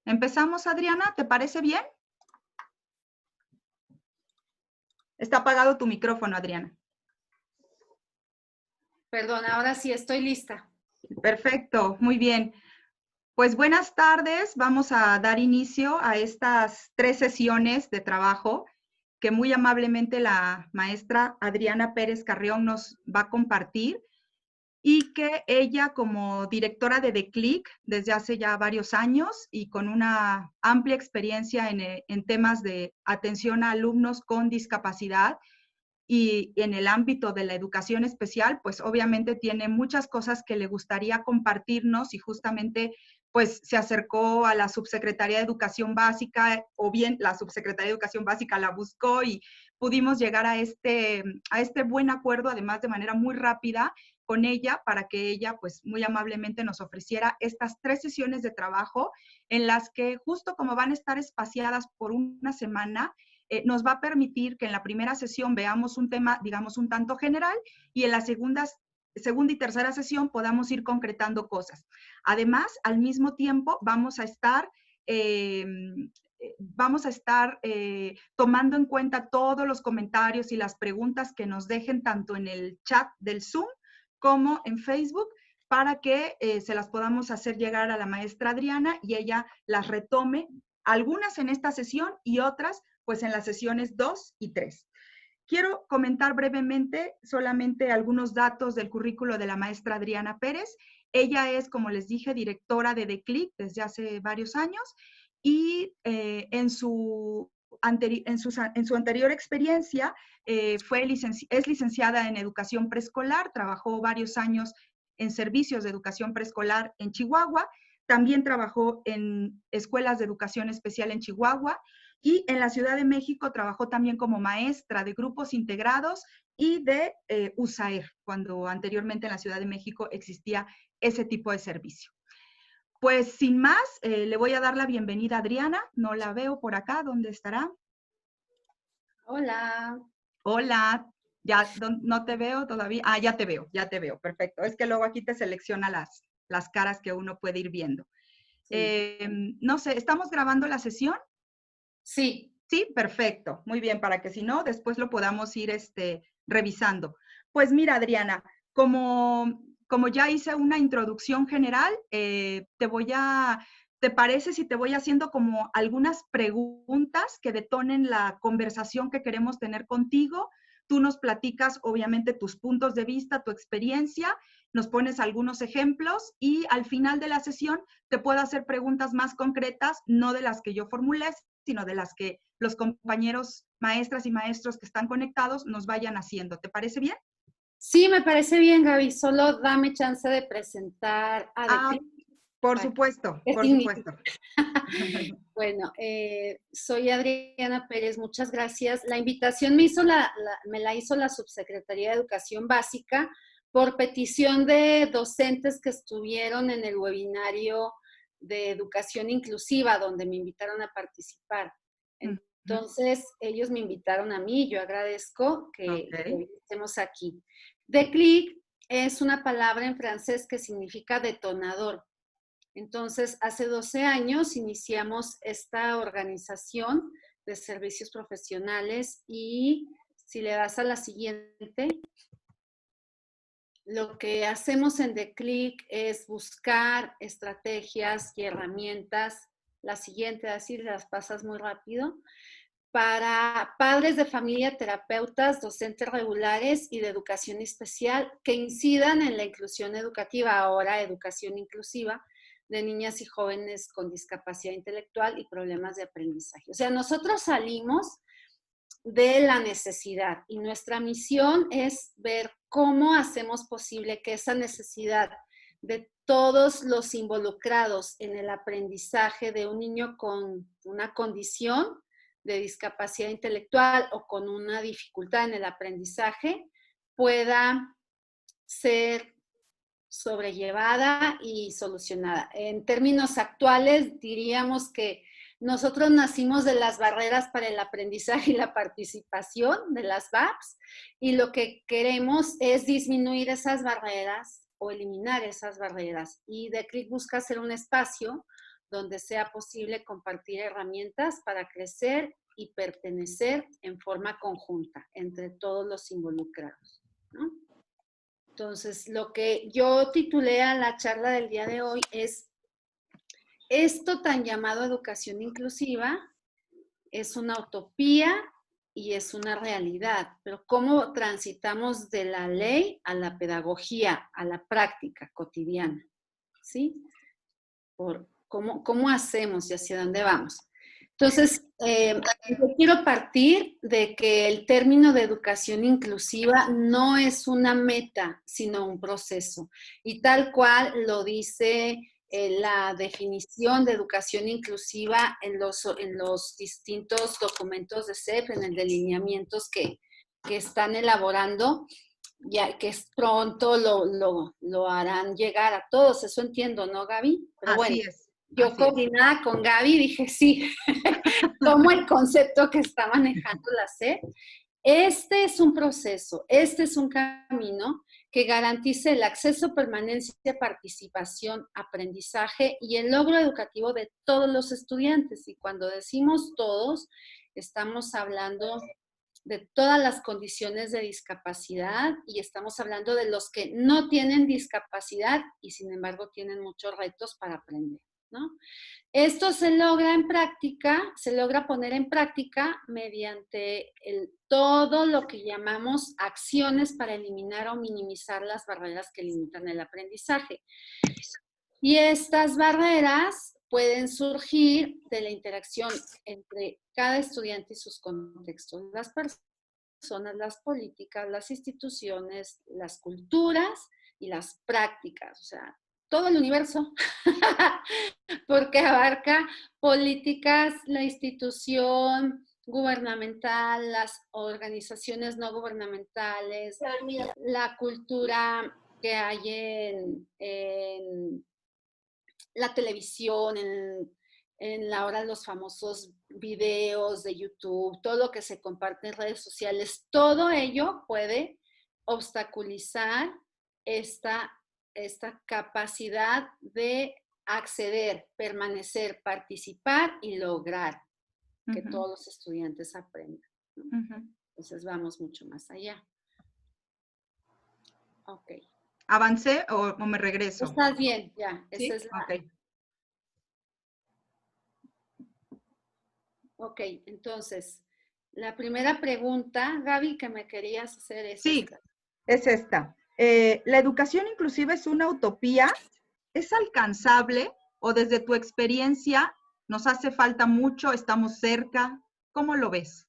Empezamos, Adriana, ¿te parece bien? Está apagado tu micrófono, Adriana. Perdón, ahora sí estoy lista. Perfecto, muy bien. Pues buenas tardes, vamos a dar inicio a estas 3 sesiones de trabajo que muy amablemente la maestra Adriana Pérez Carrión nos va a compartir y que ella como directora de DECLIC desde hace ya varios años y con una amplia experiencia en temas de atención a alumnos con discapacidad y en el ámbito de la educación especial, pues obviamente tiene muchas cosas que le gustaría compartirnos y justamente pues se acercó a la Subsecretaría de Educación Básica o bien la Subsecretaría de Educación Básica la buscó y pudimos llegar a este buen acuerdo, además de manera muy rápida con ella para que ella pues muy amablemente nos ofreciera estas 3 sesiones de trabajo en las que justo como van a estar espaciadas por una semana, nos va a permitir que en la primera sesión veamos un tema, digamos, un tanto general y en la segunda y tercera sesión podamos ir concretando cosas. Además, al mismo tiempo, vamos a estar tomando en cuenta todos los comentarios y las preguntas que nos dejen tanto en el chat del Zoom como en Facebook para que se las podamos hacer llegar a la maestra Adriana y ella las retome, algunas en esta sesión y otras pues en las sesiones 2 y 3. Quiero comentar brevemente solamente algunos datos del currículo de la maestra Adriana Pérez. Ella es, como les dije, directora de DECLIC desde hace varios años y en su anterior experiencia es licenciada en educación preescolar, trabajó varios años en servicios de educación preescolar en Chihuahua, también trabajó en escuelas de educación especial en Chihuahua y en la Ciudad de México trabajó también como maestra de grupos integrados y de USAER, cuando anteriormente en la Ciudad de México existía ese tipo de servicio. Pues sin más, le voy a dar la bienvenida a Adriana. No la veo por acá. ¿Dónde estará? Hola. Hola. Ya no te veo todavía. Ah, ya te veo. Perfecto. Es que luego aquí te selecciona las caras que uno puede ir viendo. Sí. No sé, ¿estamos grabando la sesión? Sí. Sí, perfecto. Muy bien, para que si no, después lo podamos ir revisando. Pues mira, Adriana, como ya hice una introducción general, ¿te parece si te voy haciendo como algunas preguntas que detonen la conversación que queremos tener contigo? Tú nos platicas, obviamente, tus puntos de vista, tu experiencia, nos pones algunos ejemplos y al final de la sesión te puedo hacer preguntas más concretas, no de las que yo formulé, sino de las que los compañeros maestras y maestros que están conectados nos vayan haciendo. ¿Te parece bien? Sí, me parece bien, Gaby. Solo dame chance de presentar a Ah, DECLIC. por supuesto, ¿Qué por significa? supuesto. Bueno, soy Adriana Pérez, muchas gracias. La invitación me la hizo la Subsecretaría de Educación Básica por petición de docentes que estuvieron en el webinario de educación inclusiva, donde me invitaron a participar. Entonces, ellos me invitaron a mí, yo agradezco que Ok. estemos aquí. Déclic es una palabra en francés que significa detonador. Entonces, hace 12 años iniciamos esta organización de servicios profesionales y si le das a la siguiente, lo que hacemos en DECLIC es buscar estrategias y herramientas. La siguiente, así las pasas muy rápido, para padres de familia, terapeutas, docentes regulares y de educación especial que incidan en la inclusión educativa, ahora educación inclusiva, de niñas y jóvenes con discapacidad intelectual y problemas de aprendizaje. O sea, nosotros salimos de la necesidad y nuestra misión es ver cómo hacemos posible que esa necesidad de todos los involucrados en el aprendizaje de un niño con una condición de discapacidad intelectual o con una dificultad en el aprendizaje pueda ser sobrellevada y solucionada. En términos actuales, diríamos que nosotros nacimos de las barreras para el aprendizaje y la participación, de las BAPS, y lo que queremos es disminuir esas barreras o eliminar esas barreras. Y DECLIC busca ser un espacio donde sea posible compartir herramientas para crecer y pertenecer en forma conjunta entre todos los involucrados, ¿no? Entonces, lo que yo titulé a la charla del día de hoy es: esto tan llamado educación inclusiva es una utopía y es una realidad, pero ¿cómo transitamos de la ley a la pedagogía, a la práctica cotidiana? ¿Sí? ¿Cómo hacemos y hacia dónde vamos? Entonces, yo quiero partir de que el término de educación inclusiva no es una meta, sino un proceso. Y tal cual lo dice la definición de educación inclusiva en los distintos documentos de CEP, en el de lineamientos que están elaborando, ya que pronto lo harán llegar a todos. Eso entiendo, ¿no, Gaby? Pero bueno, Así es. yo coordinada con Gaby dije, sí, tomo el concepto que está manejando la SEP. Este es un proceso, este es un camino que garantice el acceso, permanencia, participación, aprendizaje y el logro educativo de todos los estudiantes. Y cuando decimos todos, estamos hablando de todas las condiciones de discapacidad y estamos hablando de los que no tienen discapacidad y sin embargo tienen muchos retos para aprender, ¿no? Esto se logra en práctica, se logra poner en práctica mediante todo lo que llamamos acciones para eliminar o minimizar las barreras que limitan el aprendizaje. Y estas barreras pueden surgir de la interacción entre cada estudiante y sus contextos, las personas, las políticas, las instituciones, las culturas y las prácticas, o sea, todo el universo, porque abarca políticas, la institución gubernamental, las organizaciones no gubernamentales, la cultura que hay en la televisión, ahora los famosos videos de YouTube, todo lo que se comparte en redes sociales, todo ello puede obstaculizar esta capacidad de acceder, permanecer, participar y lograr que todos los estudiantes aprendan, ¿no? Entonces vamos mucho más allá. Ok. ¿Avancé o me regreso? Estás bien, ya. ¿Sí? Esa es la... Ok. Ok, entonces, la primera pregunta, Gaby, que me querías hacer es Sí, esta. es esta. ¿La educación inclusiva es una utopía? ¿Es alcanzable? ¿O desde tu experiencia nos hace falta mucho? ¿Estamos cerca? ¿Cómo lo ves?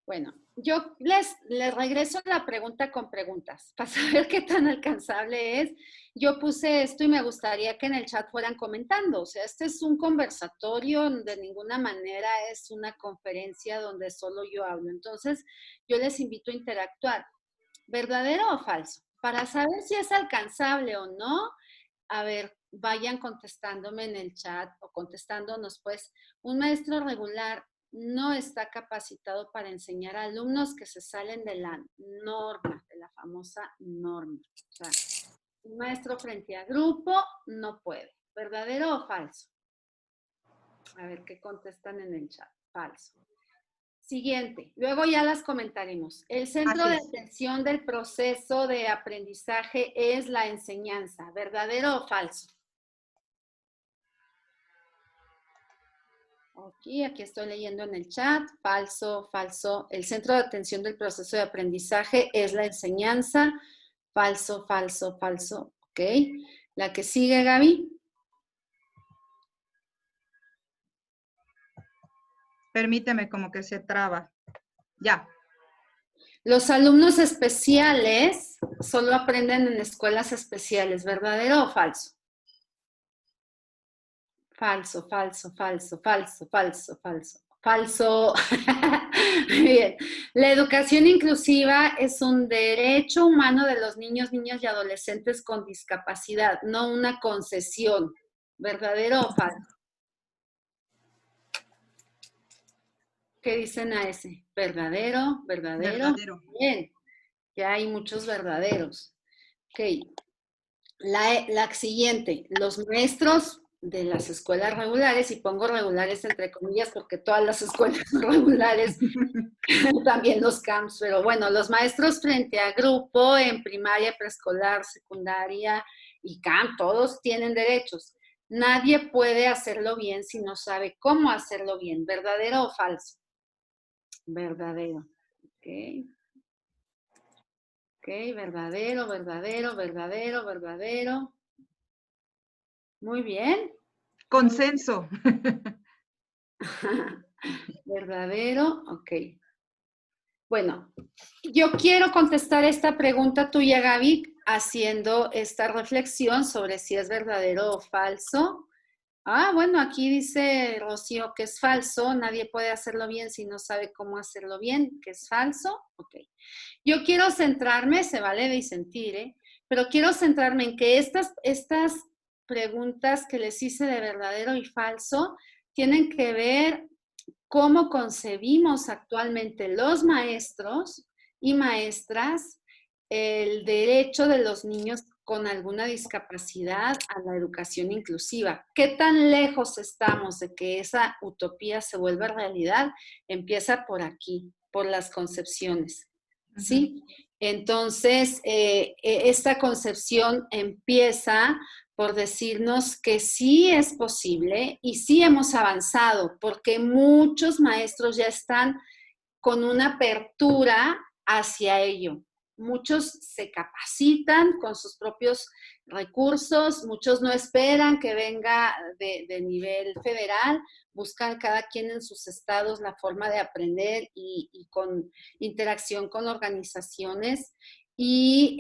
Bueno, yo les regreso la pregunta con preguntas para saber qué tan alcanzable es. Yo puse esto y me gustaría que en el chat fueran comentando. O sea, este es un conversatorio, de ninguna manera es una conferencia donde solo yo hablo. Entonces, yo les invito a interactuar. ¿Verdadero o falso? Para saber si es alcanzable o no, a ver, vayan contestándome en el chat o contestándonos, pues, un maestro regular no está capacitado para enseñar a alumnos que se salen de la norma, de la famosa norma. O sea, un maestro frente a grupo no puede. ¿Verdadero o falso? A ver qué contestan en el chat. Falso. Siguiente, luego ya las comentaremos. El centro de atención del proceso de aprendizaje es la enseñanza. ¿Verdadero o falso? Aquí estoy leyendo en el chat. Falso, falso. El centro de atención del proceso de aprendizaje es la enseñanza. Falso, falso, falso. Ok. La que sigue, Gaby. Permíteme, como que se traba. Ya. Los alumnos especiales solo aprenden en escuelas especiales. ¿Verdadero o falso? Falso, falso, falso, falso, falso, falso. Falso. Bien. La educación inclusiva es un derecho humano de los niños, niñas y adolescentes con discapacidad, no una concesión. ¿Verdadero o falso? ¿Qué dicen a ese? ¿Verdadero? ¿Verdadero? Verdadero. Bien. Ya hay muchos verdaderos. Ok. La siguiente. Los maestros de las escuelas regulares, y pongo regulares entre comillas porque todas las escuelas son regulares, también los camps, pero bueno, los maestros frente a grupo en primaria, preescolar, secundaria y camp, todos tienen derechos. Nadie puede hacerlo bien si no sabe cómo hacerlo bien, ¿verdadero o falso? Verdadero. Ok. Ok, verdadero, verdadero, verdadero, verdadero. Muy bien. Consenso. Verdadero, ok. Bueno, yo quiero contestar esta pregunta tuya, Gaby, haciendo esta reflexión sobre si es verdadero o falso. Ah, bueno, aquí dice Rocío que es falso, nadie puede hacerlo bien si no sabe cómo hacerlo bien, que es falso. Ok. Yo quiero centrarme, se vale disentir, ¿eh? Pero quiero centrarme en que estas preguntas que les hice de verdadero y falso tienen que ver cómo concebimos actualmente los maestros y maestras el derecho de los niños con alguna discapacidad a la educación inclusiva. ¿Qué tan lejos estamos de que esa utopía se vuelva realidad? Empieza por aquí, por las concepciones, ¿sí? Entonces, esta concepción empieza por decirnos que sí es posible y sí hemos avanzado, porque muchos maestros ya están con una apertura hacia ello. Muchos se capacitan con sus propios recursos, muchos no esperan que venga de nivel federal, buscan cada quien en sus estados la forma de aprender y con interacción con organizaciones y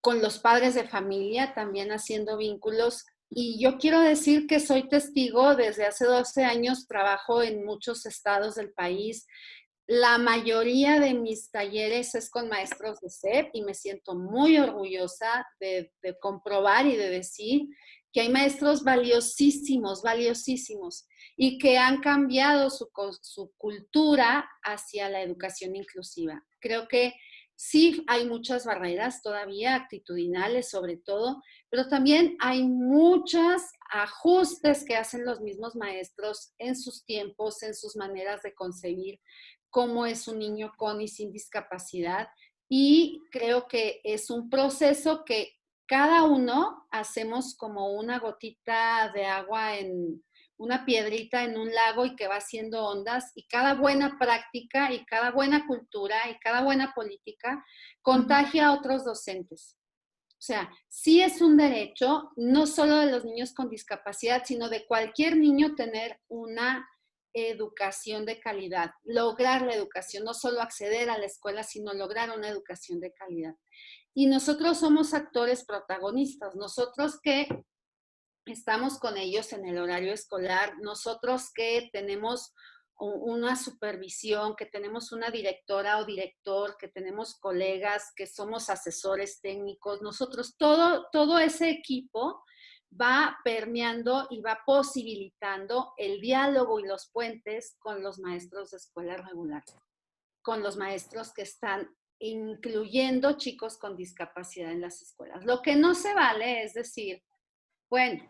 con los padres de familia, también haciendo vínculos. Y yo quiero decir que soy testigo, desde hace 12 años trabajo en muchos estados del país. La mayoría de mis talleres es con maestros de SEP y me siento muy orgullosa de comprobar y de decir que hay maestros valiosísimos, valiosísimos, y que han cambiado su cultura hacia la educación inclusiva. Creo que sí hay muchas barreras todavía, actitudinales sobre todo, pero también hay muchos ajustes que hacen los mismos maestros en sus tiempos, en sus maneras de concebir cómo es un niño con y sin discapacidad. Y creo que es un proceso que cada uno hacemos como una gotita de agua en una piedrita en un lago y que va haciendo ondas, y cada buena práctica y cada buena cultura y cada buena política contagia a otros docentes. O sea, sí es un derecho, no solo de los niños con discapacidad, sino de cualquier niño tener una educación de calidad, lograr la educación, no solo acceder a la escuela, sino lograr una educación de calidad. Y nosotros somos actores protagonistas, nosotros que estamos con ellos en el horario escolar, nosotros que tenemos una supervisión, que tenemos una directora o director, que tenemos colegas, que somos asesores técnicos, nosotros, todo ese equipo va permeando y va posibilitando el diálogo y los puentes con los maestros de escuela regular, con los maestros que están incluyendo chicos con discapacidad en las escuelas. Lo que no se vale es decir, bueno,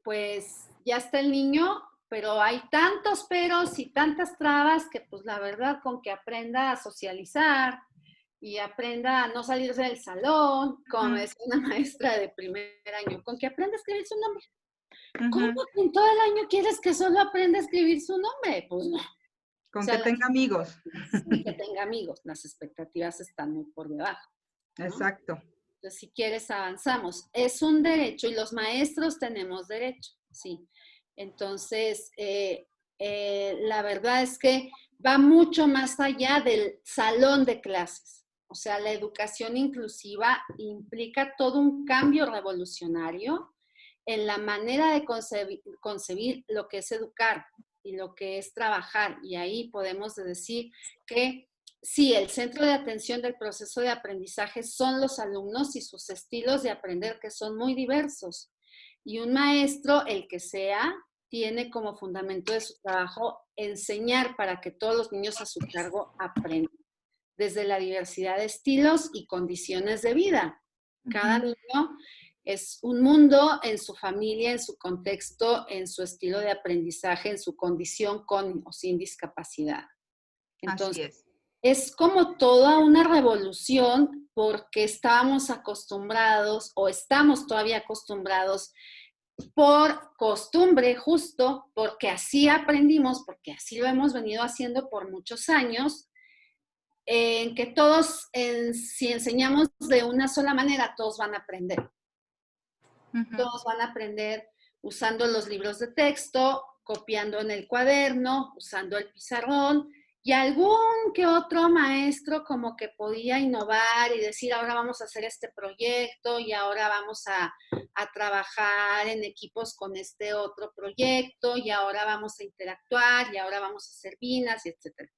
pues ya está el niño, pero hay tantos peros y tantas trabas que pues la verdad con que aprenda a socializar y aprenda a no salirse del salón, como me decía una maestra de primer año, con que aprenda a escribir su nombre. ¿Cómo que en todo el año quieres que solo aprenda a escribir su nombre? Pues no. Con que tenga amigos. Sí, que tenga amigos. Las expectativas están muy por debajo, ¿no? Exacto. Entonces, si quieres, avanzamos. Es un derecho y los maestros tenemos derecho, sí. Entonces, la verdad es que va mucho más allá del salón de clases. O sea, la educación inclusiva implica todo un cambio revolucionario en la manera de concebir lo que es educar y lo que es trabajar. Y ahí podemos decir que sí, el centro de atención del proceso de aprendizaje son los alumnos y sus estilos de aprender, que son muy diversos. Y un maestro, el que sea, tiene como fundamento de su trabajo enseñar para que todos los niños a su cargo aprendan, desde la diversidad de estilos y condiciones de vida. Cada niño es un mundo en su familia, en su contexto, en su estilo de aprendizaje, en su condición con o sin discapacidad. Así Entonces, es. es como toda una revolución porque estábamos acostumbrados o estamos todavía acostumbrados por costumbre, justo porque así aprendimos, porque así lo hemos venido haciendo por muchos años, en que todos, si enseñamos de una sola manera, todos van a aprender. Todos van a aprender usando los libros de texto, copiando en el cuaderno, usando el pizarrón, y algún que otro maestro como que podía innovar y decir, ahora vamos a hacer este proyecto y ahora vamos a trabajar en equipos con este otro proyecto y ahora vamos a interactuar y ahora vamos a hacer vinas, etc.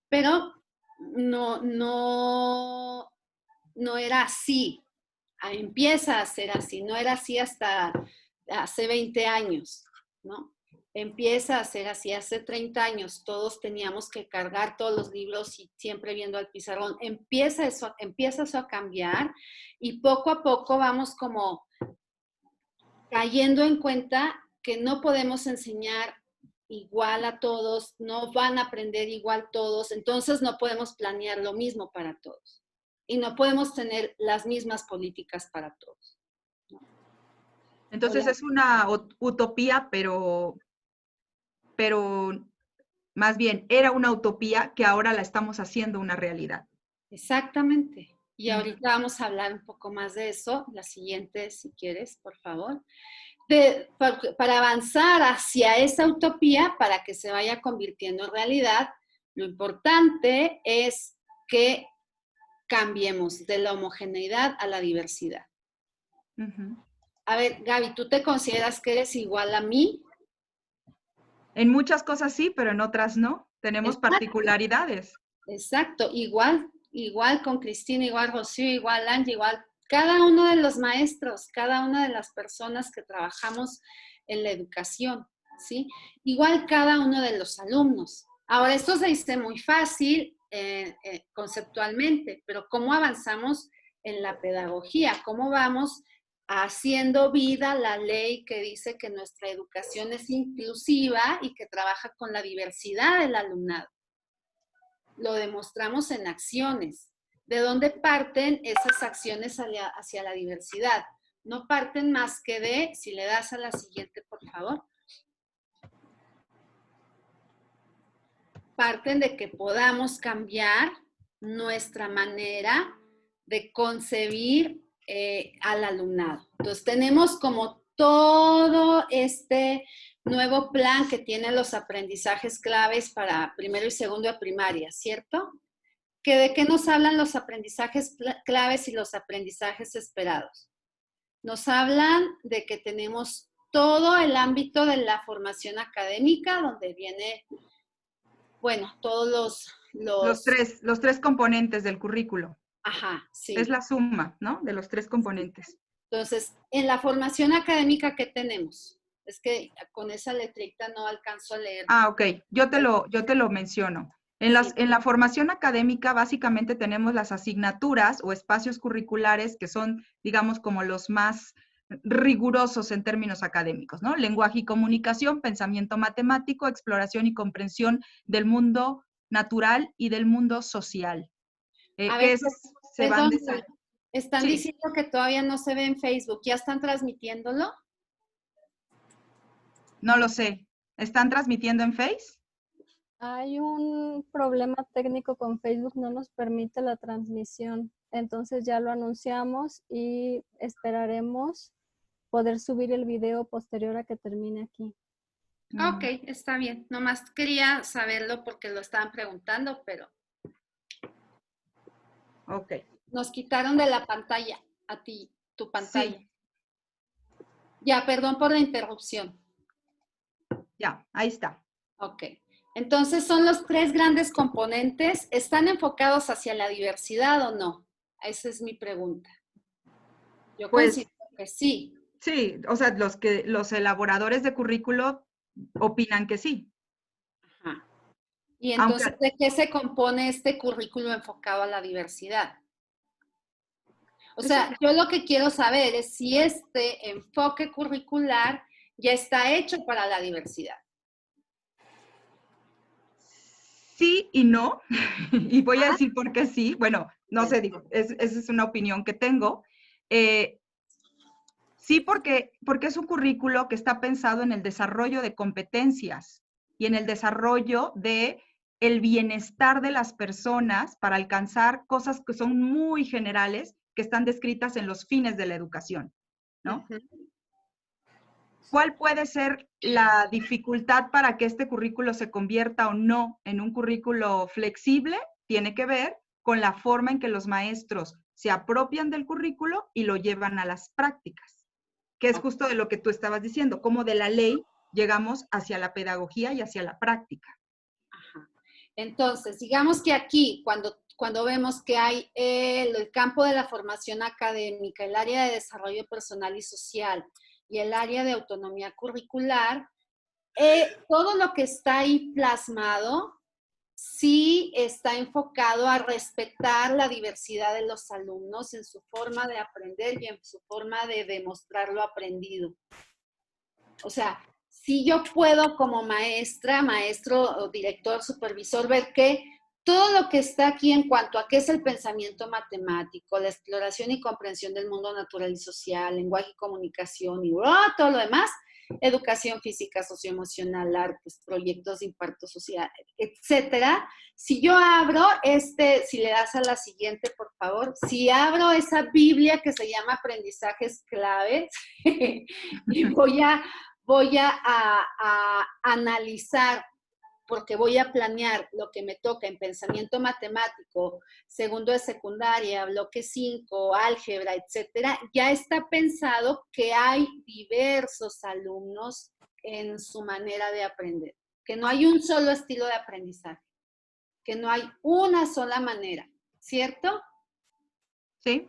Pero no era así. Empieza a ser así, no era así hasta hace 20 años, ¿no? Empieza a ser así, hace 30 años todos teníamos que cargar todos los libros y siempre viendo al pizarrón. Empieza eso a cambiar y poco a poco vamos como cayendo en cuenta que no podemos enseñar igual a todos, no van a aprender igual todos, entonces no podemos planear lo mismo para todos. Y no podemos tener las mismas políticas para todos. Entonces es una utopía, pero más bien era una utopía que ahora la estamos haciendo una realidad. Exactamente. Y ahorita vamos a hablar un poco más de eso, la siguiente, si quieres, por favor. Para avanzar hacia esa utopía, para que se vaya convirtiendo en realidad, lo importante es que cambiemos de la homogeneidad a la diversidad. A ver, Gaby, ¿tú te consideras que eres igual a mí? En muchas cosas sí, pero en otras no. Tenemos particularidades. Exacto, igual con Cristina, igual Rocío, igual Angie, igual cada uno de los maestros, cada una de las personas que trabajamos en la educación, ¿sí? Igual cada uno de los alumnos. Ahora, esto se dice muy fácil conceptualmente, pero ¿cómo avanzamos en la pedagogía? ¿Cómo vamos haciendo vida la ley que dice que nuestra educación es inclusiva y que trabaja con la diversidad del alumnado? Lo demostramos en acciones. ¿De dónde parten esas acciones hacia la diversidad? No parten más que de, si le das a la siguiente, por favor, parten de que podamos cambiar nuestra manera de concebir al alumnado. Entonces, tenemos como todo este nuevo plan que tiene los aprendizajes claves para primero y segundo de primaria, ¿cierto? ¿Que de qué nos hablan los aprendizajes claves y los aprendizajes esperados? Nos hablan de que tenemos todo el ámbito de la formación académica, donde viene, bueno, todos Los tres componentes del currículo. Ajá, sí. Es la suma, ¿no? De los tres componentes. Entonces, en la formación académica, ¿qué tenemos? Es que con esa letrita no alcanzo a leer. Ah, ok. Yo te lo menciono. En la formación académica básicamente tenemos las asignaturas o espacios curriculares que son, digamos, como los más rigurosos en términos académicos, ¿no? Lenguaje y comunicación, pensamiento matemático, exploración y comprensión del mundo natural y del mundo social. A ver, perdón, están sí. diciendo que todavía no se ve en Facebook. ¿Ya están transmitiéndolo? No lo sé. ¿Están transmitiendo en Face? Hay un problema técnico con Facebook, no nos permite la transmisión. Entonces ya lo anunciamos y esperaremos poder subir el video posterior a que termine aquí. Ok, está bien. Nomás quería saberlo porque lo estaban preguntando, pero... Ok. Nos quitaron de la pantalla, a ti, tu pantalla. Sí. Ya, perdón por la interrupción. Ya, ahí está. Ok. Entonces, son los tres grandes componentes. ¿Están enfocados hacia la diversidad o no? Esa es mi pregunta. Yo considero que sí. Sí, o sea, los elaboradores de currículo opinan que sí. Ajá. Y entonces, ¿de qué se compone este currículo enfocado a la diversidad? O sea, yo lo que quiero saber es si este enfoque curricular ya está hecho para la diversidad. Sí y no, y voy a decir por qué sí. Bueno, no sé, digo, esa es una opinión que tengo. Sí, porque es un currículo que está pensado en el desarrollo de competencias y en el desarrollo de el bienestar de las personas para alcanzar cosas que son muy generales, que están descritas en los fines de la educación, ¿no? ¿Cuál puede ser la dificultad para que este currículo se convierta o no en un currículo flexible? Tiene que ver con la forma en que los maestros se apropian del currículo y lo llevan a las prácticas, que es justo de lo que tú estabas diciendo, cómo de la ley llegamos hacia la pedagogía y hacia la práctica. Ajá. Entonces, digamos que aquí, cuando vemos que hay el campo de la formación académica, el área de desarrollo personal y social y el área de autonomía curricular, todo lo que está ahí plasmado sí está enfocado a respetar la diversidad de los alumnos en su forma de aprender y en su forma de demostrar lo aprendido. O sea, si yo puedo como maestra, maestro o director, supervisor, ver que todo lo que está aquí en cuanto a qué es el pensamiento matemático, la exploración y comprensión del mundo natural y social, lenguaje y comunicación y todo lo demás, educación física, socioemocional, artes, proyectos de impacto social, etcétera. Si yo abro si le das a la siguiente, por favor, si abro esa Biblia que se llama Aprendizajes Claves y voy a analizar, porque voy a planear lo que me toca en pensamiento matemático, segundo de secundaria, bloque 5, álgebra, etcétera, ya está pensado que hay diversos alumnos en su manera de aprender, que no hay un solo estilo de aprendizaje, que no hay una sola manera, ¿cierto? ¿Sí?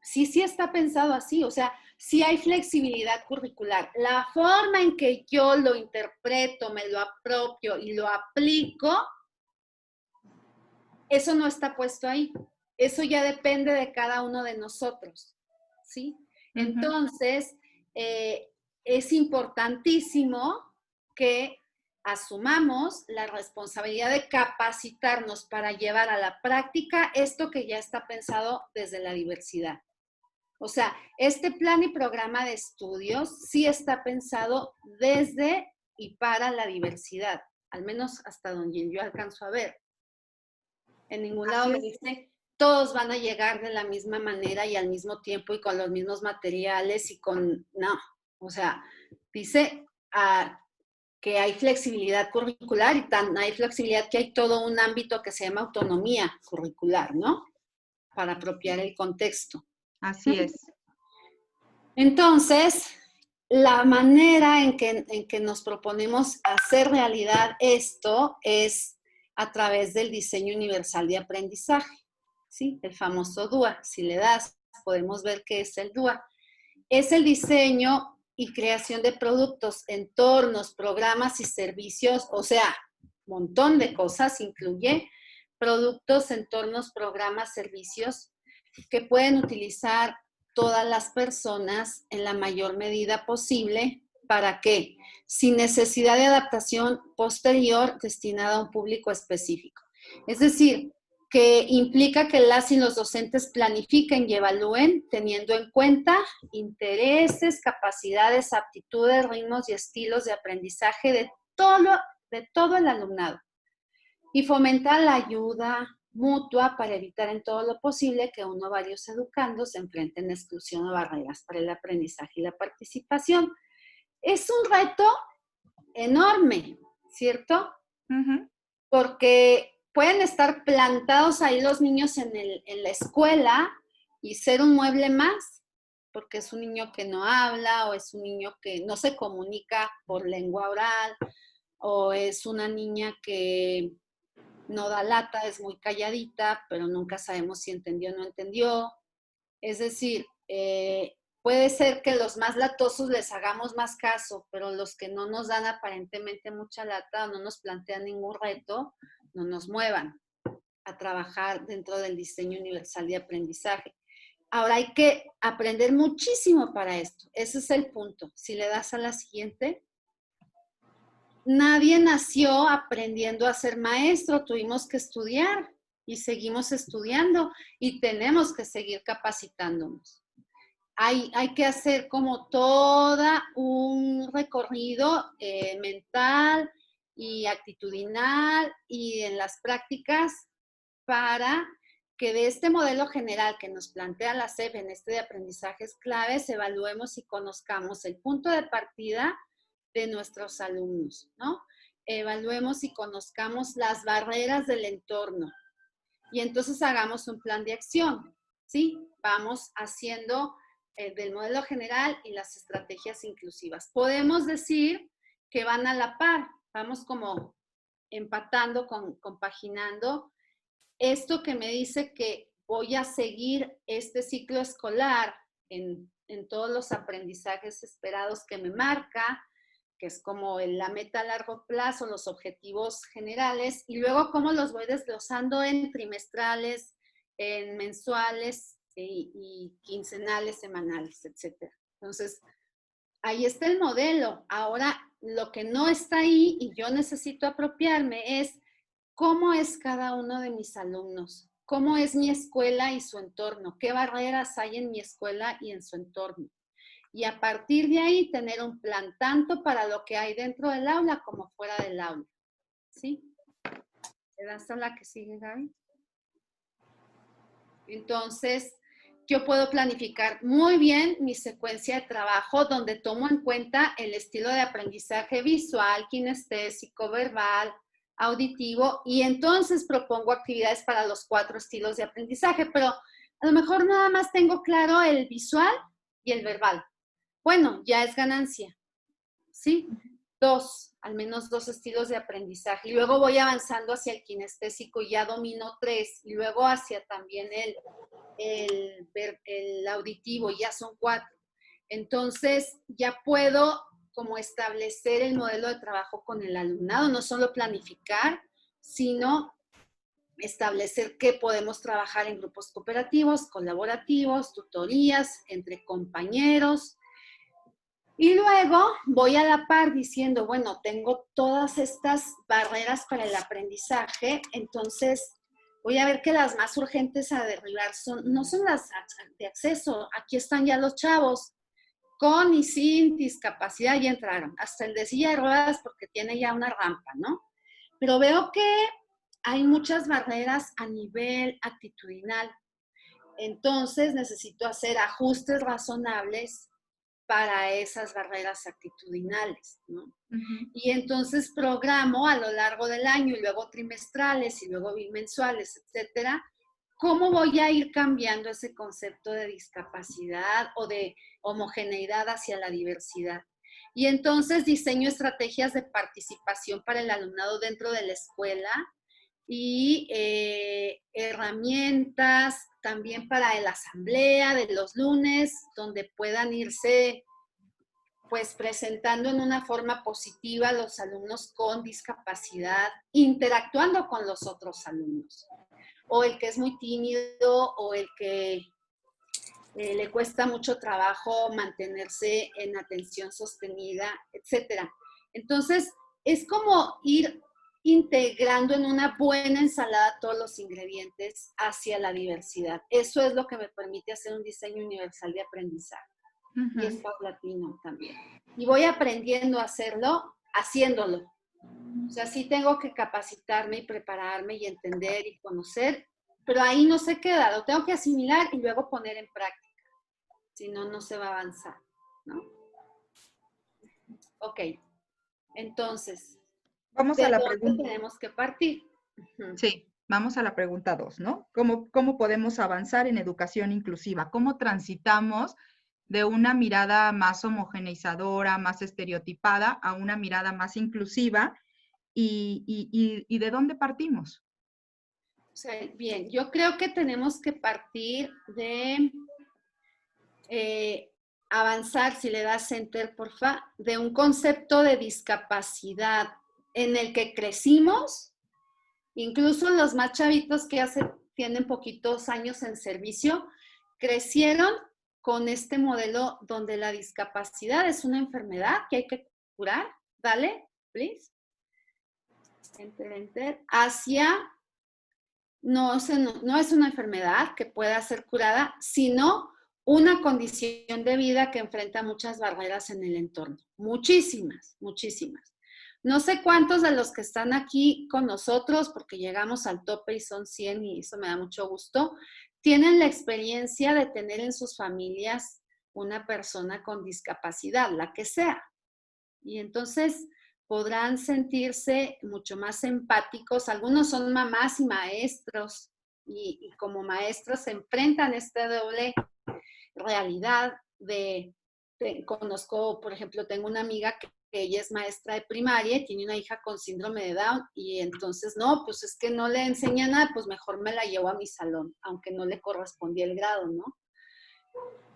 Sí está pensado así, o sea, sí hay flexibilidad curricular. La forma en que yo lo interpreto, me lo apropio y lo aplico, eso no está puesto ahí. Eso ya depende de cada uno de nosotros, ¿sí? Entonces, es importantísimo que asumamos la responsabilidad de capacitarnos para llevar a la práctica esto que ya está pensado desde la diversidad. O sea, este plan y programa de estudios sí está pensado desde y para la diversidad, al menos hasta donde yo alcanzo a ver. En ningún lado me dice, todos van a llegar de la misma manera y al mismo tiempo y con los mismos materiales y con, no, o sea, dice que hay flexibilidad curricular y hay flexibilidad que hay todo un ámbito que se llama autonomía curricular, ¿no? Para apropiar el contexto. Así es. Entonces, la manera en que nos proponemos hacer realidad esto es a través del diseño universal de aprendizaje, ¿sí? El famoso DUA. Si le das, podemos ver qué es el DUA. Es el diseño y creación de productos, entornos, programas y servicios, o sea, un montón de cosas, incluye productos, entornos, programas, servicios que pueden utilizar todas las personas en la mayor medida posible. ¿Para qué? Sin necesidad de adaptación posterior destinada a un público específico. Es decir, que implica que las y los docentes planifiquen y evalúen teniendo en cuenta intereses, capacidades, aptitudes, ritmos y estilos de aprendizaje de todo el alumnado. Y fomentar la ayuda mutua para evitar en todo lo posible que uno o varios educandos se enfrenten a exclusión o barreras para el aprendizaje y la participación. Es un reto enorme, ¿cierto? Porque pueden estar plantados ahí los niños en la escuela y ser un mueble más, porque es un niño que no habla o es un niño que no se comunica por lengua oral o es una niña que no da lata, es muy calladita, pero nunca sabemos si entendió o no entendió. Es decir, puede ser que los más latosos les hagamos más caso, pero los que no nos dan aparentemente mucha lata o no nos plantean ningún reto, no nos muevan a trabajar dentro del diseño universal de aprendizaje. Ahora hay que aprender muchísimo para esto. Ese es el punto. Si le das a la siguiente. Nadie nació aprendiendo a ser maestro, tuvimos que estudiar y seguimos estudiando y tenemos que seguir capacitándonos. Hay que hacer como todo un recorrido mental y actitudinal y en las prácticas para que de este modelo general que nos plantea la SEP en este de aprendizajes claves, evaluemos y conozcamos el punto de partida de nuestros alumnos, ¿no? Evaluemos y conozcamos las barreras del entorno y entonces hagamos un plan de acción, ¿sí? Vamos haciendo del modelo general y las estrategias inclusivas. Podemos decir que van a la par, vamos como empatando, compaginando esto que me dice que voy a seguir este ciclo escolar en todos los aprendizajes esperados que me marca, que es como la meta a largo plazo, los objetivos generales, y luego cómo los voy desglosando en trimestrales, en mensuales y quincenales, semanales, etc. Entonces, ahí está el modelo. Ahora, lo que no está ahí y yo necesito apropiarme es cómo es cada uno de mis alumnos, cómo es mi escuela y su entorno, qué barreras hay en mi escuela y en su entorno. Y a partir de ahí tener un plan tanto para lo que hay dentro del aula como fuera del aula. ¿Sí? ¿Te das a la que sigue, Gaby? Entonces, yo puedo planificar muy bien mi secuencia de trabajo donde tomo en cuenta el estilo de aprendizaje visual, kinestésico, verbal, auditivo, y entonces propongo actividades para los 4 estilos de aprendizaje, pero a lo mejor nada más tengo claro el visual y el verbal. Bueno, ya es ganancia, ¿sí? 2, al menos 2 estilos de aprendizaje. Y luego voy avanzando hacia el kinestésico y ya domino 3. Y luego hacia también el auditivo, ya son 4. Entonces, ya puedo como establecer el modelo de trabajo con el alumnado, no solo planificar, sino establecer qué podemos trabajar en grupos cooperativos, colaborativos, tutorías, entre compañeros. Y luego voy a la par diciendo, bueno, tengo todas estas barreras para el aprendizaje, entonces voy a ver que las más urgentes a derribar no son las de acceso. Aquí están ya los chavos, con y sin discapacidad ya entraron, hasta el de silla de ruedas porque tiene ya una rampa, ¿no? Pero veo que hay muchas barreras a nivel actitudinal. Entonces necesito hacer ajustes razonables para esas barreras actitudinales, ¿no? Y entonces programo a lo largo del año y luego trimestrales y luego bimensuales, etcétera, cómo voy a ir cambiando ese concepto de discapacidad o de homogeneidad hacia la diversidad. Y entonces diseño estrategias de participación para el alumnado dentro de la escuela y herramientas también para la asamblea de los lunes, donde puedan irse pues presentando en una forma positiva los alumnos con discapacidad, interactuando con los otros alumnos. O el que es muy tímido, o el que le cuesta mucho trabajo mantenerse en atención sostenida, etc. Entonces, es como ir integrando en una buena ensalada todos los ingredientes hacia la diversidad. Eso es lo que me permite hacer un diseño universal de aprendizaje. Y es paulatino también. Y voy aprendiendo a hacerlo, haciéndolo. O sea, sí tengo que capacitarme y prepararme y entender y conocer, pero ahí no se queda, lo tengo que asimilar y luego poner en práctica. Si no, no se va a avanzar, ¿no? Ok, entonces, Vamos a la pregunta. Tenemos que partir. Sí, vamos a la pregunta 2, ¿no? ¿Cómo podemos avanzar en educación inclusiva? ¿Cómo transitamos de una mirada más homogeneizadora, más estereotipada, a una mirada más inclusiva? ¿Y de dónde partimos? O sea, bien, yo creo que tenemos que partir de avanzar, si le das enter, porfa, de un concepto de discapacidad en el que crecimos, incluso los más chavitos que tienen poquitos años en servicio, crecieron con este modelo donde la discapacidad es una enfermedad que hay que curar. Dale, please. Enter, enter. Hacia, no es una enfermedad que pueda ser curada, sino una condición de vida que enfrenta muchas barreras en el entorno. Muchísimas, muchísimas. No sé cuántos de los que están aquí con nosotros, porque llegamos al tope y son 100 y eso me da mucho gusto, tienen la experiencia de tener en sus familias una persona con discapacidad, la que sea. Y entonces podrán sentirse mucho más empáticos. Algunos son mamás y maestros y como maestros se enfrentan a esta doble realidad conozco, por ejemplo, tengo una amiga que ella es maestra de primaria y tiene una hija con síndrome de Down y entonces, no, pues es que no le enseña nada, pues mejor me la llevo a mi salón, aunque no le correspondía el grado, ¿no?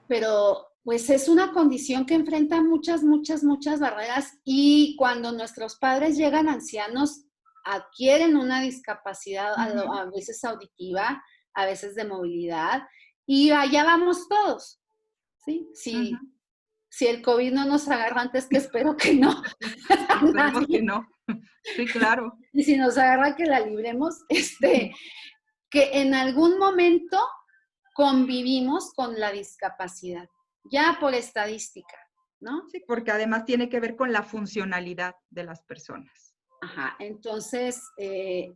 Pero pues es una condición que enfrenta muchas, muchas, muchas barreras y cuando nuestros padres llegan ancianos, adquieren una discapacidad a veces auditiva, a veces de movilidad y allá vamos todos, ¿sí? Si el COVID no nos agarra antes, que espero que no. Esperemos que no. Sí, claro. Y si nos agarra, que la libremos, que en algún momento convivimos con la discapacidad, ya por estadística, ¿no? Sí, porque además tiene que ver con la funcionalidad de las personas. Ajá, entonces,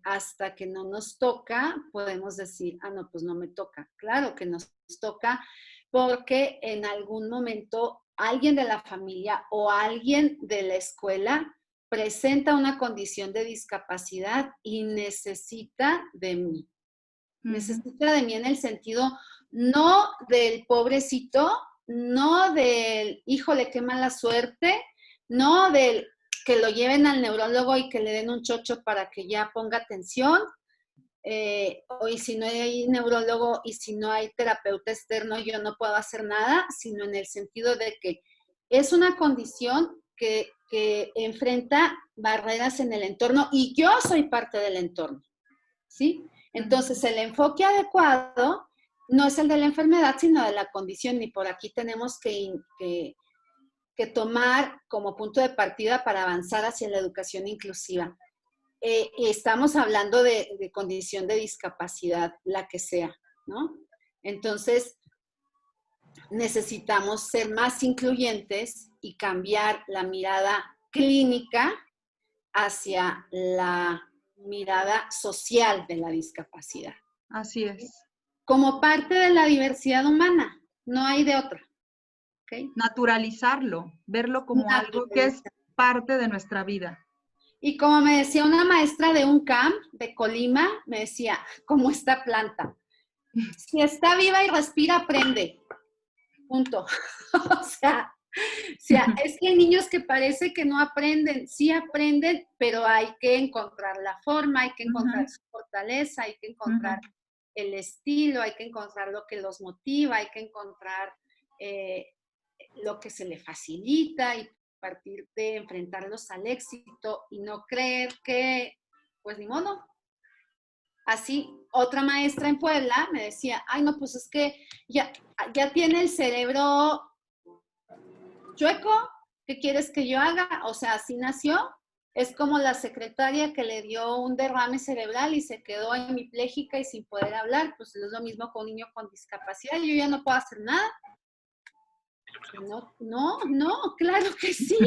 hasta que no nos toca, podemos decir, ah, no, pues no me toca. Claro que nos toca, porque en algún momento alguien de la familia o alguien de la escuela presenta una condición de discapacidad y necesita de mí. Necesita de mí en el sentido, no del pobrecito, no del híjole, qué mala suerte, no del que lo lleven al neurólogo y que le den un chocho para que ya ponga atención, o y si no hay neurólogo y si no hay terapeuta externo, yo no puedo hacer nada, sino en el sentido de que es una condición que enfrenta barreras en el entorno y yo soy parte del entorno, ¿sí? Entonces, el enfoque adecuado no es el de la enfermedad, sino de la condición, y por aquí tenemos que tomar como punto de partida para avanzar hacia la educación inclusiva. Y estamos hablando de condición de discapacidad, la que sea, ¿no? Entonces, necesitamos ser más incluyentes y cambiar la mirada clínica hacia la mirada social de la discapacidad. Así es. Como parte de la diversidad humana, no hay de otra. ¿Okay? Naturalizarlo, verlo como algo que es parte de nuestra vida. Y como me decía una maestra de un camp de Colima, me decía, como esta planta, si está viva y respira, aprende. Punto. O sea, es que hay niños que parece que no aprenden, sí aprenden, pero hay que encontrar la forma, hay que encontrar su fortaleza, hay que encontrar el estilo, hay que encontrar lo que los motiva, hay que encontrar lo que se le facilita y partir de enfrentarlos al éxito y no creer que, pues ni modo. Así, otra maestra en Puebla me decía, ay no, pues es que ya tiene el cerebro chueco, ¿qué quieres que yo haga? O sea, así nació. Es como la secretaria que le dio un derrame cerebral y se quedó hemipléjica y sin poder hablar. Pues es lo mismo con un niño con discapacidad. Yo ya no puedo hacer nada. No, claro que sí.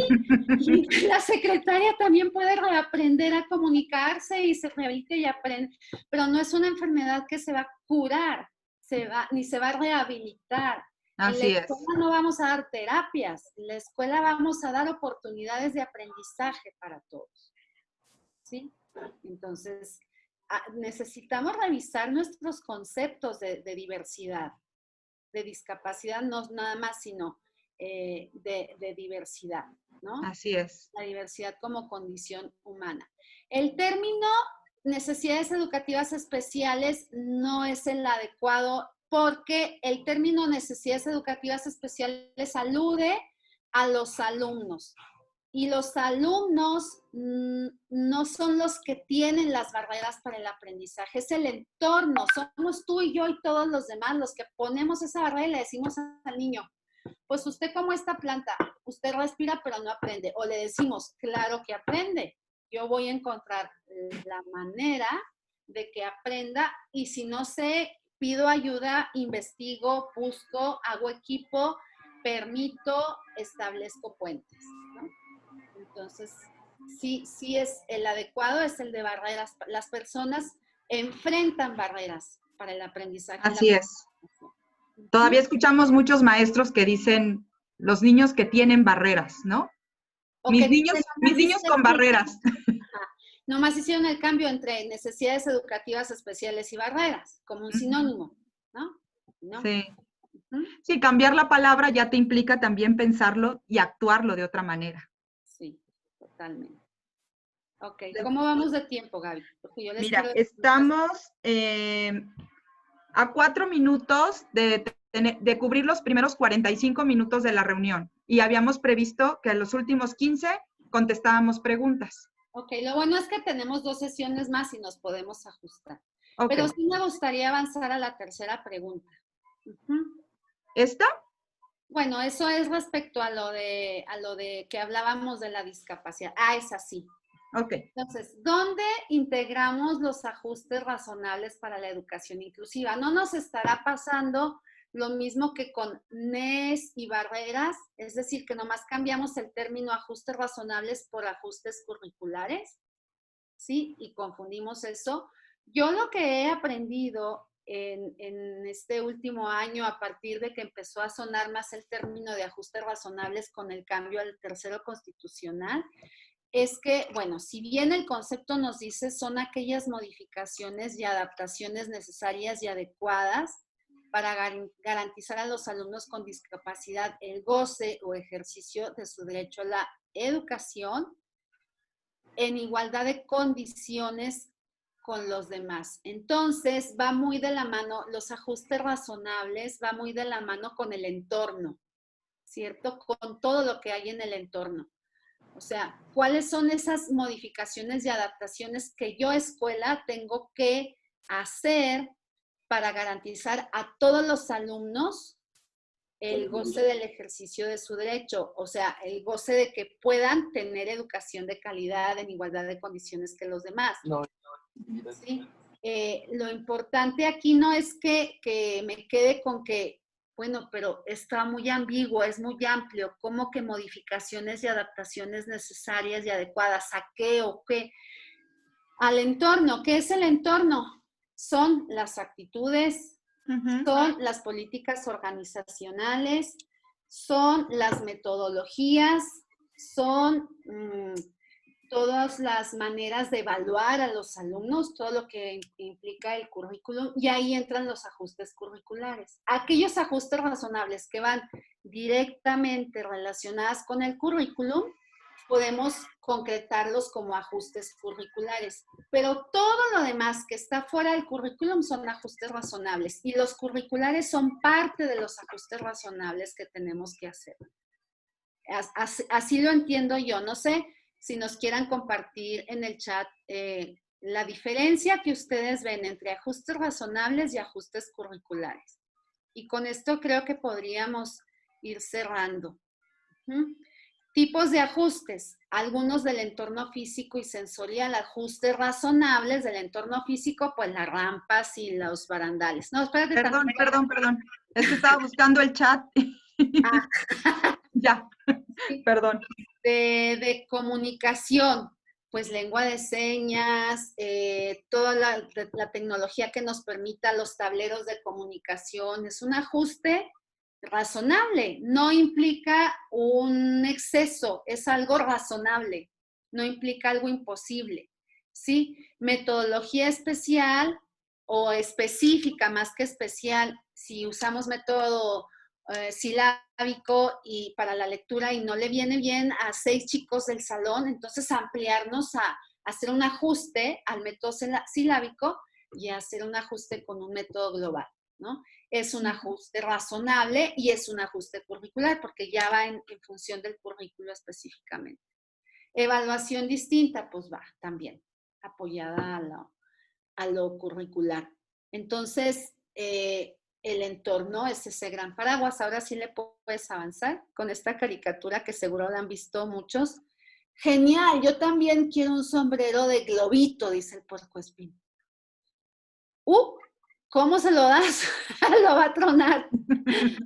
Y la secretaria también puede reaprender a comunicarse y se rehabilita y aprende. Pero no es una enfermedad que se va a curar, ni se va a rehabilitar. Así en la escuela no vamos a dar terapias, en la escuela vamos a dar oportunidades de aprendizaje para todos. ¿Sí? Entonces, necesitamos revisar nuestros conceptos de diversidad, de discapacidad, no nada más, sino de diversidad, ¿no? Así es. La diversidad como condición humana. El término necesidades educativas especiales no es el adecuado porque el término necesidades educativas especiales alude a los alumnos. Y los alumnos no son los que tienen las barreras para el aprendizaje, es el entorno. Somos tú y yo y todos los demás los que ponemos esa barrera y le decimos al niño, pues usted como esta planta, usted respira pero no aprende. O le decimos, claro que aprende. Yo voy a encontrar la manera de que aprenda y si no sé, pido ayuda, investigo, busco, hago equipo, permito, establezco puentes, ¿no? Entonces, sí es el adecuado, es el de barreras. Las personas enfrentan barreras para el aprendizaje. Así es. Todavía escuchamos muchos maestros que dicen los niños que tienen barreras, ¿no? Mis niños con barreras. Nomás hicieron el cambio entre necesidades educativas especiales y barreras, como un sinónimo, ¿no? ¿No? Sí. Sí, cambiar la palabra ya te implica también pensarlo y actuarlo de otra manera. Sí, totalmente. Ok, ¿cómo vamos de tiempo, Gaby? Mira, estamos a 4 minutos de cubrir los primeros 45 minutos de la reunión y habíamos previsto que en los últimos 15 contestábamos preguntas. Ok, lo bueno es que tenemos 2 sesiones más y nos podemos ajustar. Okay. Pero sí me gustaría avanzar a la tercera pregunta. ¿Esta? Bueno, eso es respecto a lo de que hablábamos de la discapacidad. Ah, es así. Ok. Entonces, ¿dónde integramos los ajustes razonables para la educación inclusiva? ¿No nos estará pasando lo mismo que con NES y barreras? Es decir, que nomás cambiamos el término ajustes razonables por ajustes curriculares, ¿sí? Y confundimos eso. Yo lo que he aprendido en este último año, a partir de que empezó a sonar más el término de ajustes razonables con el cambio al tercero constitucional, es que, bueno, si bien el concepto nos dice son aquellas modificaciones y adaptaciones necesarias y adecuadas para garantizar a los alumnos con discapacidad el goce o ejercicio de su derecho a la educación en igualdad de condiciones con los demás. Entonces, va muy de la mano, los ajustes razonables, va muy de la mano con el entorno, ¿cierto? Con todo lo que hay en el entorno. O sea, ¿cuáles son esas modificaciones y adaptaciones que yo, escuela, tengo que hacer para garantizar a todos los alumnos el goce del ejercicio de su derecho? O sea, el goce de que puedan tener educación de calidad en igualdad de condiciones que los demás. ¿Sí? Lo importante aquí no es que me quede con que, bueno, pero está muy ambiguo, es muy amplio, ¿cómo que modificaciones y adaptaciones necesarias y adecuadas? ¿A qué o qué? Al entorno. ¿Qué es el entorno? Son las actitudes, son las políticas organizacionales, son las metodologías, son todas las maneras de evaluar a los alumnos, todo lo que implica el currículum, y ahí entran los ajustes curriculares. Aquellos ajustes razonables que van directamente relacionados con el currículum, podemos concretarlos como ajustes curriculares. Pero todo lo demás que está fuera del currículum son ajustes razonables, y los curriculares son parte de los ajustes razonables que tenemos que hacer. Así lo entiendo yo. No sé si nos quieran compartir en el chat la diferencia que ustedes ven entre ajustes razonables y ajustes curriculares. Y con esto creo que podríamos ir cerrando. Tipos de ajustes. Algunos del entorno físico y sensorial. Ajustes razonables del entorno físico, pues las rampas y los barandales. No, espérate. Perdón. Es que estaba buscando el chat. Ya, sí. Perdón. De comunicación, pues lengua de señas, toda la tecnología que nos permita los tableros de comunicación, es un ajuste razonable, no implica un exceso, es algo razonable, no implica algo imposible, ¿sí? Metodología especial o específica más que especial, si usamos método silábico y para la lectura y no le viene bien a 6 chicos del salón, entonces ampliarnos a hacer un ajuste al método silábico y hacer un ajuste con un método global, ¿no? Es un ajuste razonable y es un ajuste curricular porque ya va en función del currículo específicamente. Evaluación distinta, pues va, también, apoyada a lo curricular. Entonces, el entorno es ese gran paraguas. Ahora sí le puedes avanzar con esta caricatura que seguro la han visto muchos. Genial, yo también quiero un sombrero de globito, dice el puercoespín. ¿Cómo se lo das? Lo va a tronar.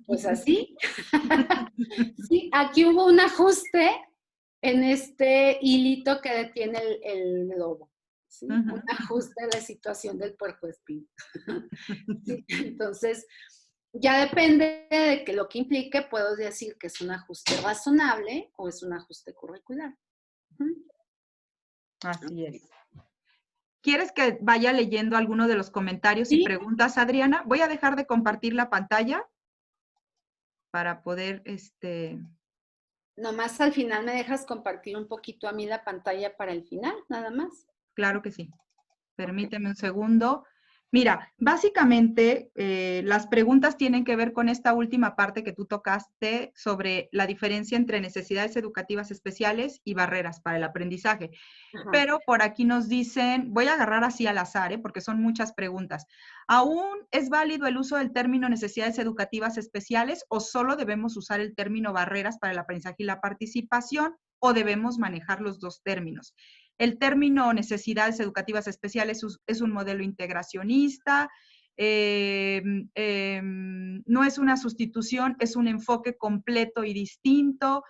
Pues así. Sí, aquí hubo un ajuste en este hilito que detiene el globo. ¿Sí? Un ajuste de la situación del puercoespín. ¿Sí? Entonces, ya depende de que lo que implique, puedo decir que es un ajuste razonable o es un ajuste curricular. Así es. ¿Quieres que vaya leyendo alguno de los comentarios y preguntas, Adriana? Voy a dejar de compartir la pantalla para poder, Nomás al final me dejas compartir un poquito a mí la pantalla para el final, nada más. Claro que sí. Permíteme un segundo. Mira, básicamente las preguntas tienen que ver con esta última parte que tú tocaste sobre la diferencia entre necesidades educativas especiales y barreras para el aprendizaje. Ajá. Pero por aquí nos dicen, voy a agarrar así al azar, porque son muchas preguntas. ¿Aún es válido el uso del término necesidades educativas especiales o solo debemos usar el término barreras para el aprendizaje y la participación o debemos manejar los dos términos? El término necesidades educativas especiales es un modelo integracionista, no es una sustitución, es un enfoque completo y distinto,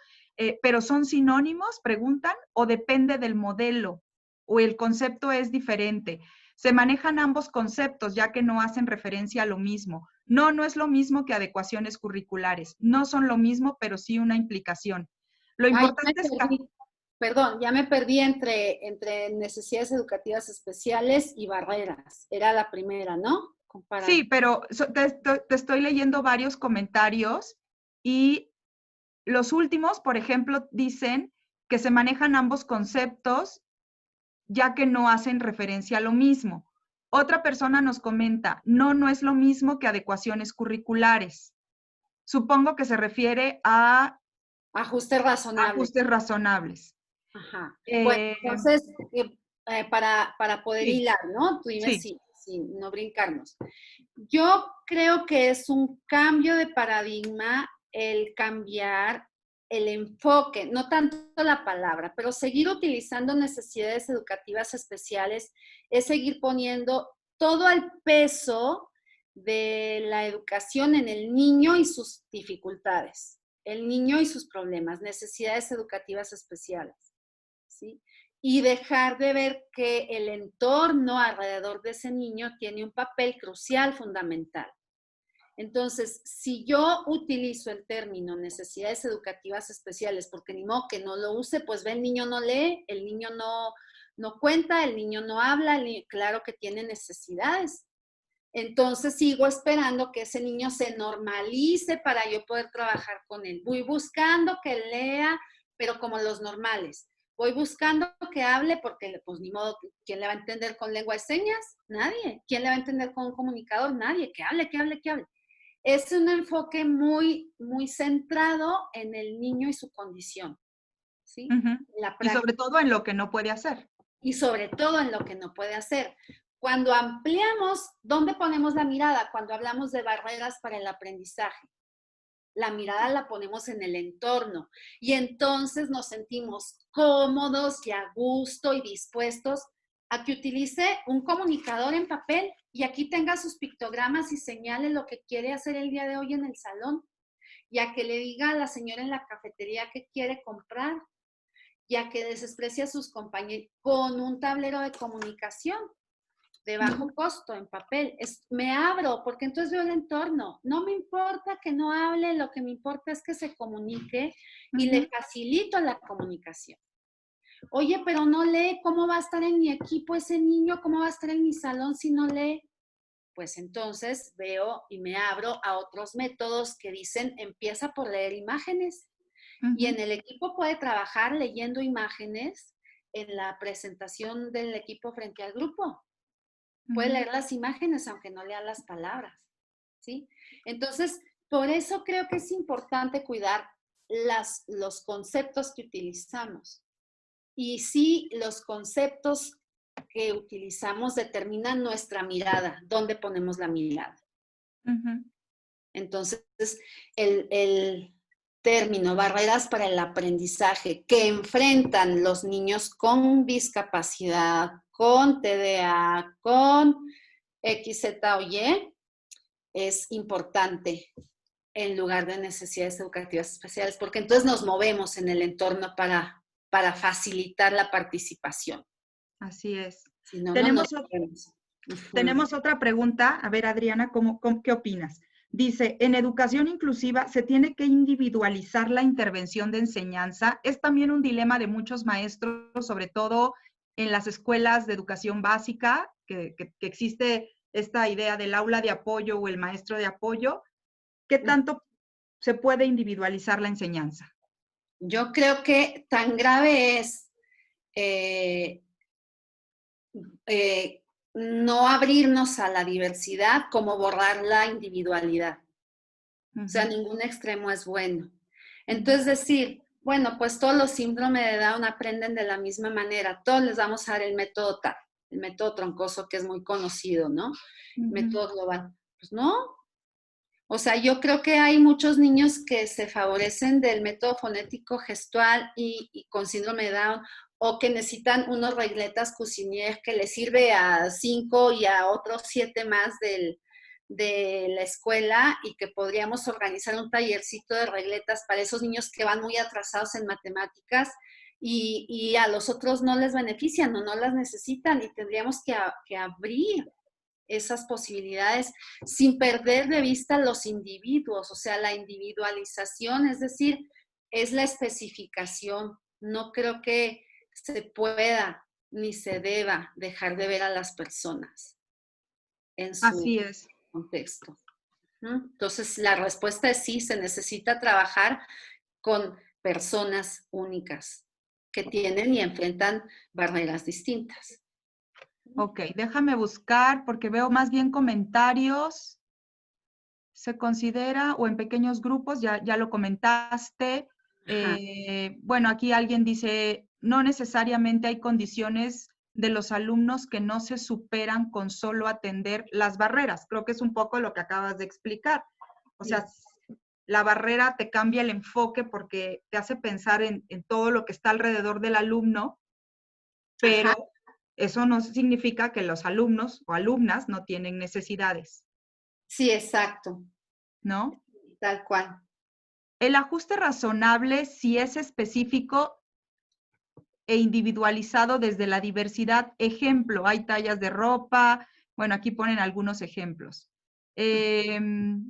pero ¿son sinónimos, preguntan, o depende del modelo o el concepto es diferente? Se manejan ambos conceptos ya que no hacen referencia a lo mismo. No, no es lo mismo que adecuaciones curriculares. No son lo mismo, pero sí una implicación. Lo importante es que... Perdón, ya me perdí entre necesidades educativas especiales y barreras. Era la primera, ¿no? Comparar. Sí, pero te estoy leyendo varios comentarios y los últimos, por ejemplo, dicen que se manejan ambos conceptos ya que no hacen referencia a lo mismo. Otra persona nos comenta, no, no es lo mismo que adecuaciones curriculares. Supongo que se refiere a... Ajustes razonables. Ajustes razonables. Ajá. Bueno, entonces, para poder hilar, ¿no? Tú dime sí, no brincarnos. Yo creo que es un cambio de paradigma el cambiar el enfoque, no tanto la palabra, pero seguir utilizando necesidades educativas especiales es seguir poniendo todo el peso de la educación en el niño y sus dificultades, el niño y sus problemas, necesidades educativas especiales. ¿Sí? Y dejar de ver que el entorno alrededor de ese niño tiene un papel crucial, fundamental. Entonces, si yo utilizo el término necesidades educativas especiales, porque ni modo que no lo use, pues ve, el niño no lee, el niño no cuenta, el niño no habla, claro que tiene necesidades. Entonces sigo esperando que ese niño se normalice para yo poder trabajar con él. Voy buscando que lea, pero como los normales. Voy buscando que hable porque, pues, ni modo, ¿quién le va a entender con lengua de señas? Nadie. ¿Quién le va a entender con un comunicador? Nadie. Que hable, que hable, que hable. Es un enfoque muy, muy centrado en el niño y su condición. ¿Sí? Y sobre todo en lo que no puede hacer. Y sobre todo en lo que no puede hacer. Cuando ampliamos, ¿dónde ponemos la mirada? Cuando hablamos de barreras para el aprendizaje. La mirada la ponemos en el entorno y entonces nos sentimos cómodos y a gusto y dispuestos a que utilice un comunicador en papel y aquí tenga sus pictogramas y señale lo que quiere hacer el día de hoy en el salón y a que le diga a la señora en la cafetería que quiere comprar y a que desprecia a sus compañeros con un tablero de comunicación de bajo costo en papel. Me abro porque entonces veo el entorno. No me importa que no hable, lo que me importa es que se comunique y le facilito la comunicación. Oye, pero no lee, ¿cómo va a estar en mi equipo ese niño? ¿Cómo va a estar en mi salón si no lee? Pues entonces veo y me abro a otros métodos que dicen, empieza por leer imágenes. Y en el equipo puede trabajar leyendo imágenes en la presentación del equipo frente al grupo. Puede leer las imágenes aunque no lea las palabras, ¿sí? Entonces, por eso creo que es importante cuidar los conceptos que utilizamos. y sí los conceptos que utilizamos determinan nuestra mirada, dónde ponemos la mirada. Ujú. Entonces, el término barreras para el aprendizaje que enfrentan los niños con discapacidad, con TDA, con X, Z o Y, es importante en lugar de necesidades educativas especiales, porque entonces nos movemos en el entorno para facilitar la participación. Así es. Si no, no nos Tenemos, movemos. tenemos otra pregunta. A ver, Adriana, ¿qué opinas? Dice, en educación inclusiva se tiene que individualizar la intervención de enseñanza. Es también un dilema de muchos maestros, sobre todo en las escuelas de educación básica, que existe esta idea del aula de apoyo o el maestro de apoyo. ¿Qué tanto se puede individualizar la enseñanza? Yo creo que tan grave es no abrirnos a la diversidad como borrar la individualidad. O sea, ningún extremo es bueno. Entonces decir, bueno, pues todos los síndromes de Down aprenden de la misma manera, todos les vamos a dar el método TAP, el método troncoso que es muy conocido, ¿no? Método global. Pues no. O sea, yo creo que hay muchos niños que se favorecen del método fonético gestual y con síndrome de Down, o que necesitan unos regletas Cusinier que les sirve a 5 y a otros 7 más de la escuela, y que podríamos organizar un tallercito de regletas para esos niños que van muy atrasados en matemáticas y a los otros no les benefician o no las necesitan, y tendríamos que abrir esas posibilidades sin perder de vista los individuos, o sea, la individualización, es decir, es la especificación. No creo que se pueda ni se deba dejar de ver a las personas en su Así es. contexto. Entonces, la respuesta es sí, se necesita trabajar con personas únicas que tienen y enfrentan barreras distintas. Ok, déjame buscar porque veo más bien comentarios. Se considera, o en pequeños grupos, ya lo comentaste. Bueno, aquí alguien dice, no necesariamente hay condiciones de los alumnos que no se superan con solo atender las barreras. Creo que es un poco lo que acabas de explicar. O sea, la barrera te cambia el enfoque porque te hace pensar en todo lo que está alrededor del alumno, pero Ajá. eso no significa que los alumnos o alumnas no tienen necesidades, Sí, exacto. ¿no? Tal cual. El ajuste razonable, si es específico e individualizado desde la diversidad. Ejemplo, hay tallas de ropa. Bueno, aquí ponen algunos ejemplos. El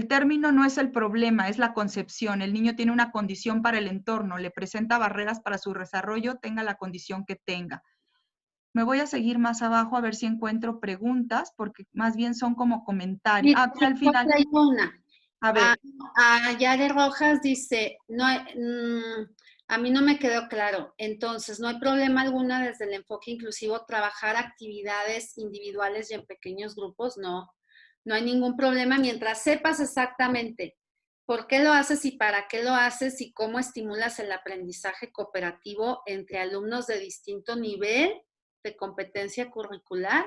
término no es el problema, es la concepción. El niño tiene una condición para el entorno, le presenta barreras para su desarrollo, tenga la condición que tenga. Me voy a seguir más abajo a ver si encuentro preguntas, porque más bien son como comentarios. Mira, Aquí al final. hay una. A ver. Yare Rojas dice, no a mí no me quedó claro. Entonces, no hay problema alguna desde el enfoque inclusivo trabajar actividades individuales y en pequeños grupos. No, no hay ningún problema mientras sepas exactamente por qué lo haces y para qué lo haces y cómo estimulas el aprendizaje cooperativo entre alumnos de distinto nivel de competencia curricular.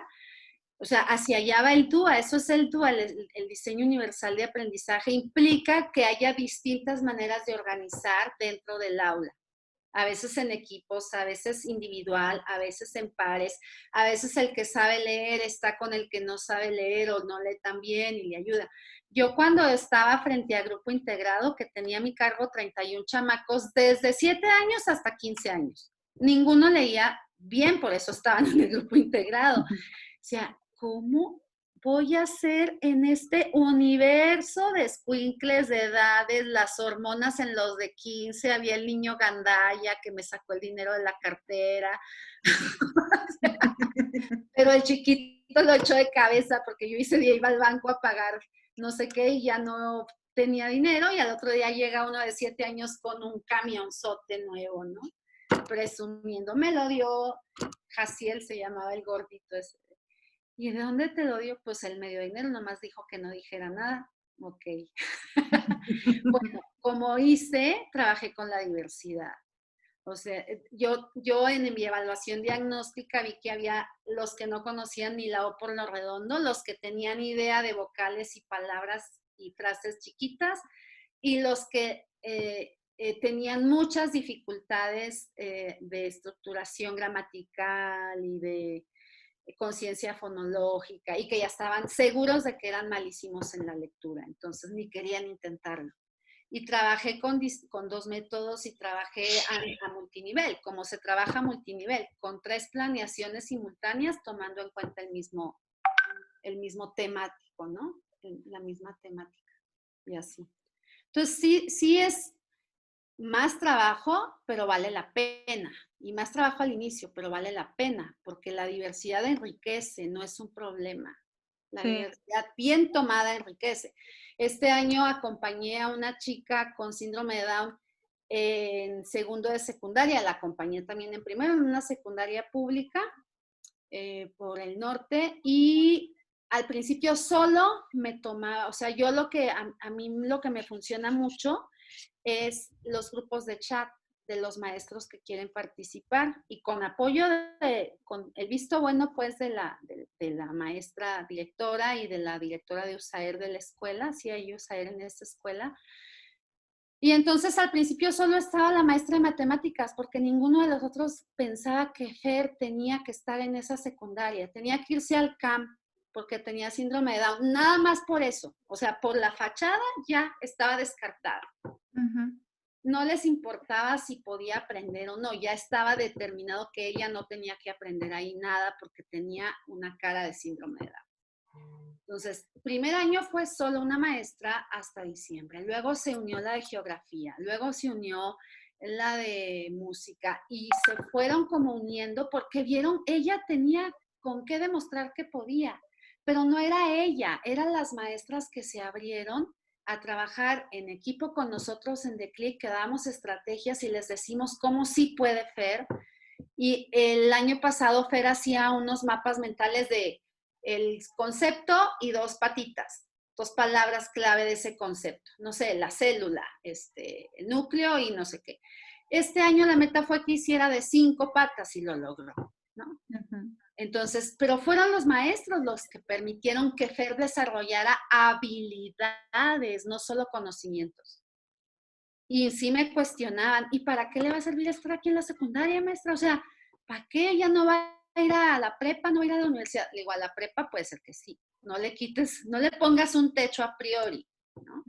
O sea, hacia allá va el TUA, eso es el TUA, el diseño universal de aprendizaje implica que haya distintas maneras de organizar dentro del aula. A veces en equipos, a veces individual, a veces en pares, a veces el que sabe leer está con el que no sabe leer o no lee tan bien y le ayuda. Yo cuando estaba frente a grupo integrado, que tenía a mi cargo 31 chamacos desde 7 años hasta 15 años, ninguno leía bien, por eso estaban en el grupo integrado. O sea, ¿cómo voy a hacer en este universo de escuincles de edades, las hormonas en los de 15, había el niño gandaya que me sacó el dinero de la cartera, pero el chiquito lo echó de cabeza porque yo ese día iba al banco a pagar no sé qué y ya no tenía dinero, y al otro día llega uno de 7 años con un camionzote nuevo, ¿no? Presumiendo, me lo dio Jaciel, se llamaba el gordito ese. ¿Y de dónde te lo dio? Pues él me dio dinero, nomás dijo que no dijera nada. Ok. Bueno, como hice, trabajé con la diversidad. O sea, yo en mi evaluación diagnóstica vi que había los que no conocían ni la O por lo redondo, los que tenían idea de vocales y palabras y frases chiquitas, y los que tenían muchas dificultades de estructuración gramatical y de conciencia fonológica, y que ya estaban seguros de que eran malísimos en la lectura, entonces ni querían intentarlo. Y trabajé con 2 métodos y trabajé a multinivel, como se trabaja a multinivel, con 3 planeaciones simultáneas tomando en cuenta el mismo temático, ¿no? La misma temática y así. Entonces sí es más trabajo, pero vale la pena. Y más trabajo al inicio, pero vale la pena, porque la diversidad enriquece, no es un problema. La diversidad bien tomada enriquece. Este año acompañé a una chica con síndrome de Down en segundo de secundaria, la acompañé también en primero en una secundaria pública por el norte, y al principio solo me tomaba, o sea, yo a mí lo que me funciona mucho es los grupos de chat de los maestros que quieren participar, y con apoyo con el visto bueno pues de la maestra directora y de la directora de USAER de la escuela, sí hay USAER en esta escuela. Y entonces al principio solo estaba la maestra de matemáticas, porque ninguno de los otros pensaba que Fer tenía que estar en esa secundaria, tenía que irse al CAM porque tenía síndrome de Down, nada más por eso, o sea, por la fachada ya estaba descartada. No les importaba si podía aprender o no, ya estaba determinado que ella no tenía que aprender ahí nada porque tenía una cara de síndrome de Down. Entonces, primer año fue solo una maestra hasta diciembre, luego se unió la de geografía, luego se unió la de música, y se fueron como uniendo porque vieron, ella tenía con qué demostrar que podía, pero no era ella, eran las maestras que se abrieron a trabajar en equipo con nosotros en The Click, que damos estrategias y les decimos cómo sí puede Fer. Y el año pasado Fer hacía unos mapas mentales de el concepto y 2 patitas, 2 palabras clave de ese concepto. No sé, la célula, el núcleo y no sé qué. Este año la meta fue que hiciera de 5 patas y lo logró, ¿no? Entonces, pero fueron los maestros los que permitieron que Fer desarrollara habilidades, no solo conocimientos. Y sí me cuestionaban, ¿y para qué le va a servir estar aquí en la secundaria, maestra? O sea, ¿para qué? Ella no va a ir a la prepa, no va a ir a la universidad. Le digo, a la prepa puede ser que sí. No le quites, no le pongas un techo a priori, ¿no?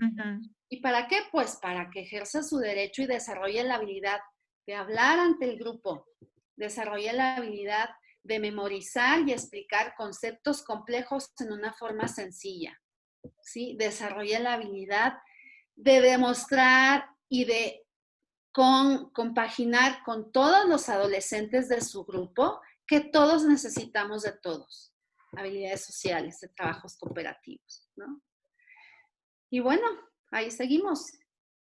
¿Y para qué? Pues para que ejerza su derecho y desarrolle la habilidad de hablar ante el grupo, desarrolle la habilidad de memorizar y explicar conceptos complejos en una forma sencilla, ¿sí? Desarrolla la habilidad de demostrar y de compaginar con todos los adolescentes de su grupo, que todos necesitamos de todos. Habilidades sociales, de trabajos cooperativos, ¿no? Y bueno, ahí seguimos,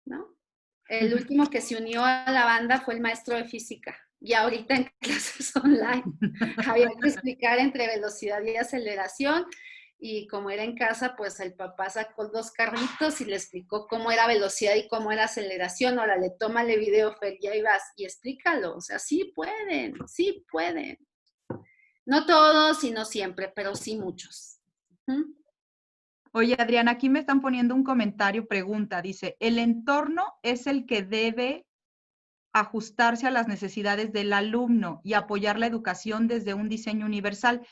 ¿no? El último que se unió a la banda fue el maestro de física. Y ahorita en clases online había que explicar entre velocidad y aceleración. Y como era en casa, pues el papá sacó 2 carritos y le explicó cómo era velocidad y cómo era aceleración. Ahora tómale video, Fer, y ahí vas y explícalo. O sea, sí pueden, sí pueden. No todos y no siempre, pero sí muchos. Oye, Adriana, aquí me están poniendo un comentario, pregunta, dice, el entorno es el que debe ajustarse a las necesidades del alumno y apoyar la educación desde un diseño universal,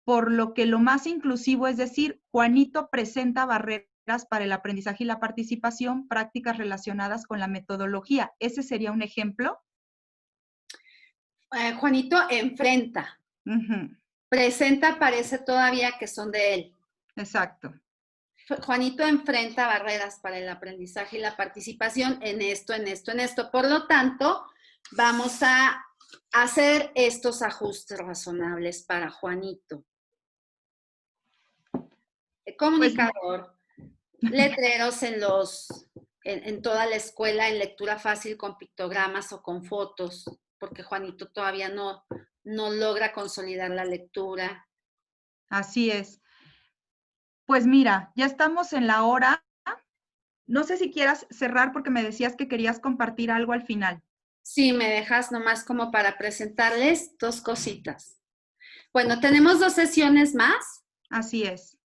por lo que lo más inclusivo es decir, Juanito presenta barreras para el aprendizaje y la participación, prácticas relacionadas con la metodología. ¿Ese sería un ejemplo? Juanito enfrenta. Presenta parece todavía que son de él. Exacto. Juanito enfrenta barreras para el aprendizaje y la participación en esto, en esto, en esto. Por lo tanto, vamos a hacer estos ajustes razonables para Juanito. El comunicador, letreros en toda la escuela, en lectura fácil con pictogramas o con fotos, porque Juanito todavía no logra consolidar la lectura. Así es. Pues mira, ya estamos en la hora. No sé si quieras cerrar porque me decías que querías compartir algo al final. Sí, me dejas nomás como para presentarles dos cositas. Bueno, tenemos 2 sesiones más. Así es.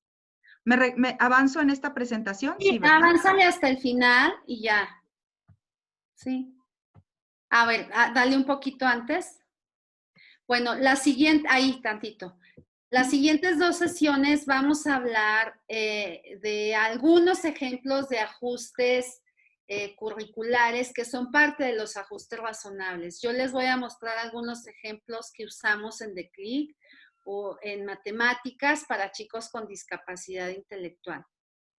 ¿Me avanzo en esta presentación? Sí, Sí, ¿verdad? avánzale hasta el final y ya. Sí. A ver, dale un poquito antes. Bueno, la siguiente, ahí tantito. Las siguientes 2 sesiones vamos a hablar de algunos ejemplos de ajustes curriculares que son parte de los ajustes razonables. Yo les voy a mostrar algunos ejemplos que usamos en The Click o en matemáticas para chicos con discapacidad intelectual.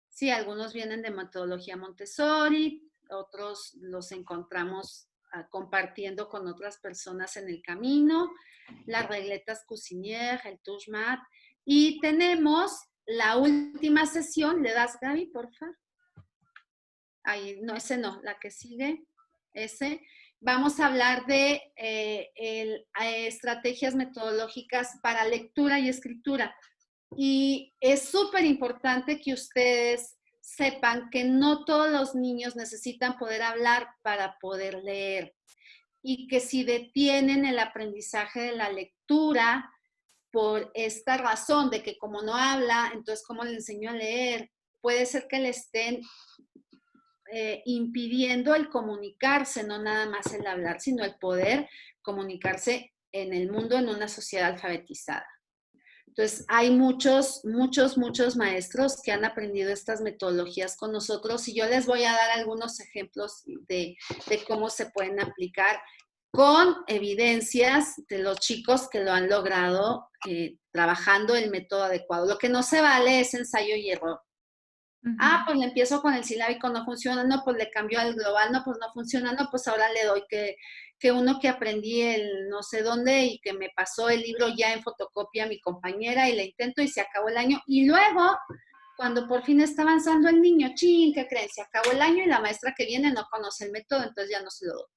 Sí, algunos vienen de metodología Montessori, otros los encontramos compartiendo con otras personas en el camino, las regletas Cuisinier, el touch mat, y tenemos la última sesión. ¿Le das, Gaby, por favor? Ahí, no, ese no, la que sigue, ese. Vamos a hablar de estrategias metodológicas para lectura y escritura. Y es súper importante que ustedes sepan que no todos los niños necesitan poder hablar para poder leer. Y que si detienen el aprendizaje de la lectura por esta razón de que como no habla, entonces ¿cómo le enseño a leer? Puede ser que le estén impidiendo el comunicarse, no nada más el hablar, sino el poder comunicarse en el mundo en una sociedad alfabetizada. Entonces, hay muchos maestros que han aprendido estas metodologías con nosotros y yo les voy a dar algunos ejemplos de cómo se pueden aplicar con evidencias de los chicos que lo han logrado trabajando el método adecuado. Lo que no se vale es ensayo y error. Pues le empiezo con el silábico, no funciona, no, pues le cambio al global, no, pues no funciona, no, pues ahora le doy que uno que aprendí el no sé dónde y que me pasó el libro ya en fotocopia a mi compañera y le intento y se acabó el año. Y luego, cuando por fin está avanzando el niño, ¡chin! ¿Qué creen? Se acabó el año y la maestra que viene no conoce el método, entonces ya no se lo doy.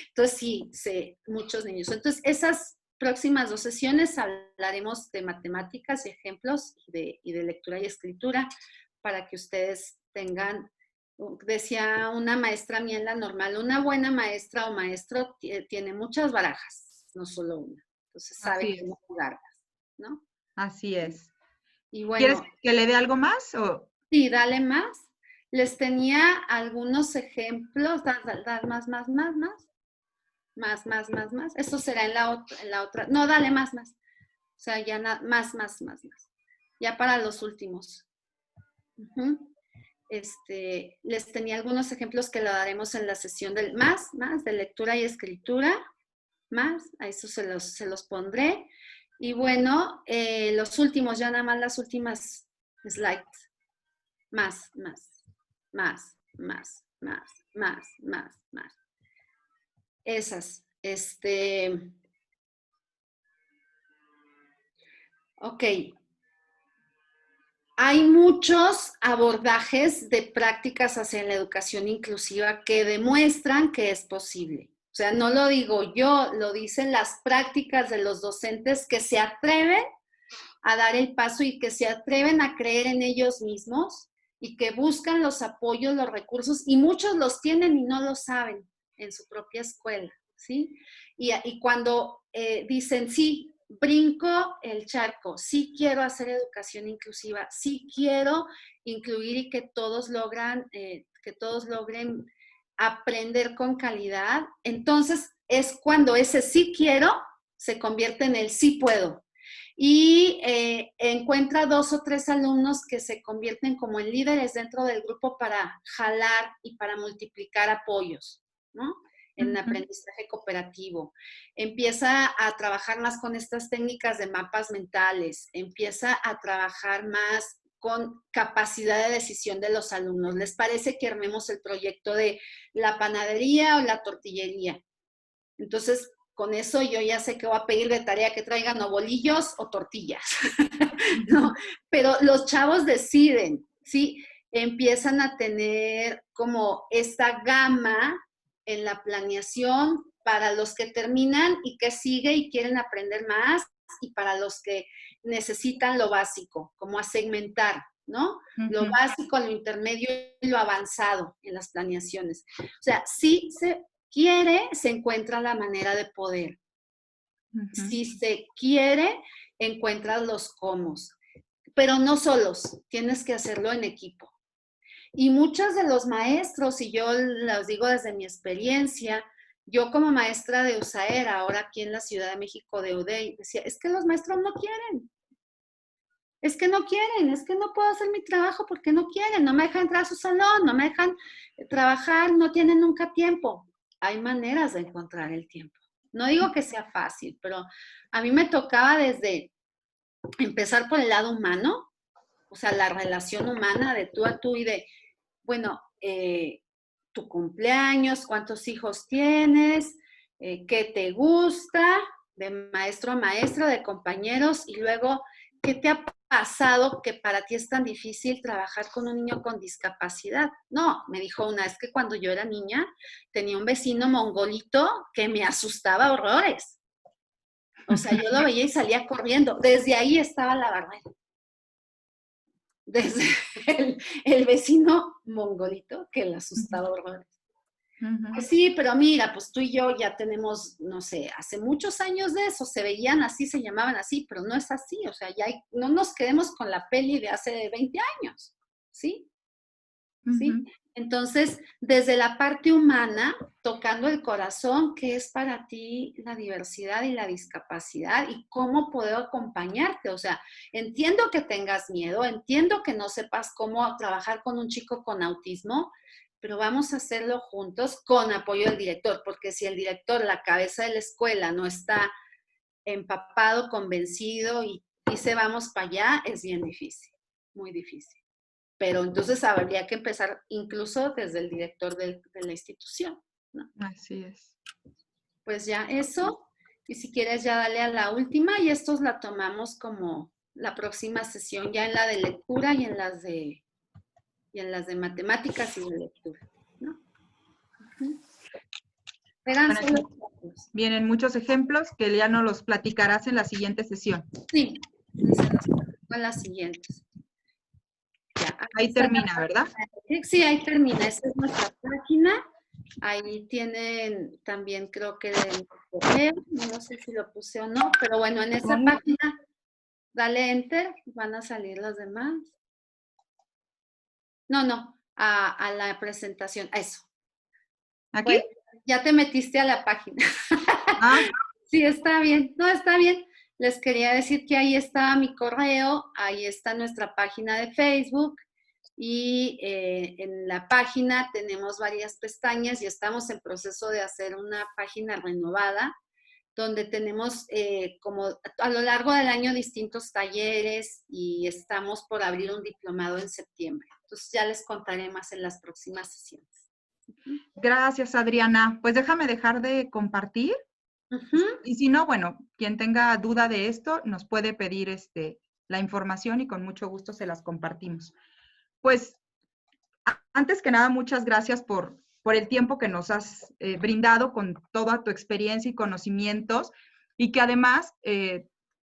Entonces sí, muchos niños. Entonces esas próximas 2 sesiones hablaremos de matemáticas y ejemplos y de lectura y escritura para que ustedes tengan, decía una maestra mía en la normal, una buena maestra o maestro tiene muchas barajas, no solo una. Entonces sabe cómo jugarlas, ¿no? Así es. Y bueno, ¿quieres que le dé algo más? Sí, dale más. Les tenía algunos ejemplos, más. Más. Eso será en la otra. No, dale más. O sea, ya más. Ya para los últimos. Les tenía algunos ejemplos que lo daremos en la sesión del más, de lectura y escritura. Más, a eso se los pondré. Y bueno, los últimos, ya nada más las últimas slides. Más. Esas. Ok. Hay muchos abordajes de prácticas hacia la educación inclusiva que demuestran que es posible. O sea, no lo digo yo, lo dicen las prácticas de los docentes que se atreven a dar el paso y que se atreven a creer en ellos mismos y que buscan los apoyos, los recursos, y muchos los tienen y no lo saben en su propia escuela, ¿sí? Y cuando dicen, sí, brinco el charco, sí quiero hacer educación inclusiva, sí quiero incluir y que todos logren aprender con calidad, entonces es cuando ese sí quiero se convierte en el sí puedo. Y encuentra 2 o 3 alumnos que se convierten como en líderes dentro del grupo para jalar y para multiplicar apoyos, ¿no? En aprendizaje cooperativo. Empieza a trabajar más con estas técnicas de mapas mentales, empieza a trabajar más con capacidad de decisión de los alumnos. ¿Les parece que armemos el proyecto de la panadería o la tortillería? Entonces, con eso yo ya sé que voy a pedir de tarea que traigan o bolillos o tortillas, ¿no? Pero los chavos deciden, ¿sí? Empiezan a tener como esta gama en la planeación para los que terminan y que sigue y quieren aprender más y para los que necesitan lo básico, como a segmentar, ¿no? Lo básico, lo intermedio y lo avanzado en las planeaciones. O sea, si se quiere, se encuentra la manera de poder. Si se quiere, encuentras los cómo. Pero no solos, tienes que hacerlo en equipo. Y muchos de los maestros, y yo los digo desde mi experiencia, yo como maestra de USAER, ahora aquí en la Ciudad de México de UDEI, decía, es que los maestros no quieren. Es que no quieren, es que no puedo hacer mi trabajo porque no quieren, no me dejan entrar a su salón, no me dejan trabajar, no tienen nunca tiempo. Hay maneras de encontrar el tiempo. No digo que sea fácil, pero a mí me tocaba desde empezar por el lado humano, o sea, la relación humana de tú a tú y de, bueno, tu cumpleaños, cuántos hijos tienes, qué te gusta, de maestro a maestra, de compañeros, y luego, ¿qué te ha pasado que para ti es tan difícil trabajar con un niño con discapacidad? No, me dijo una, es que cuando yo era niña tenía un vecino mongolito que me asustaba horrores. O sea, yo lo veía y salía corriendo. Desde ahí estaba la barrera. Desde el vecino mongolito que le asustaba horrores. Pues sí, pero mira, pues tú y yo ya tenemos, no sé, hace muchos años de eso, se veían así, se llamaban así, pero no es así, o sea, ya no nos quedemos con la peli de hace 20 años, ¿sí? ¿Sí? Entonces, desde la parte humana, tocando el corazón, ¿qué es para ti la diversidad y la discapacidad? ¿Y cómo puedo acompañarte? O sea, entiendo que tengas miedo, entiendo que no sepas cómo trabajar con un chico con autismo, pero vamos a hacerlo juntos con apoyo del director, porque si el director, la cabeza de la escuela, no está empapado, convencido y dice vamos para allá, es bien difícil, muy difícil. Pero entonces habría que empezar incluso desde el director de la institución, ¿no? Así es. Pues ya eso, y si quieres ya dale a la última, y estos la tomamos como la próxima sesión, ya en la de lectura y en las de matemáticas y de lectura, ¿no? Bueno, vienen muchos ejemplos que ya nos los platicarás en la siguiente sesión. Sí, en las siguientes. Ya, ahí termina, ¿verdad? Sí, ahí termina. Esta es nuestra página. Ahí tienen también, creo que el correo. No sé si lo puse o no, pero bueno, en esa página, dale enter, van a salir los demás. No, a la presentación, a eso. ¿Aquí? Bueno, ya te metiste a la página. Ah. Sí, está bien. No, está bien. Les quería decir que ahí está mi correo, ahí está nuestra página de Facebook y en la página tenemos varias pestañas y estamos en proceso de hacer una página renovada donde tenemos como a lo largo del año distintos talleres y estamos por abrir un diplomado en septiembre. Entonces ya les contaré más en las próximas sesiones. Gracias, Adriana. Pues déjame dejar de compartir. Y si no, bueno, quien tenga duda de esto nos puede pedir la información y con mucho gusto se las compartimos. Pues, antes que nada, muchas gracias por el tiempo que nos has brindado con toda tu experiencia y conocimientos y que además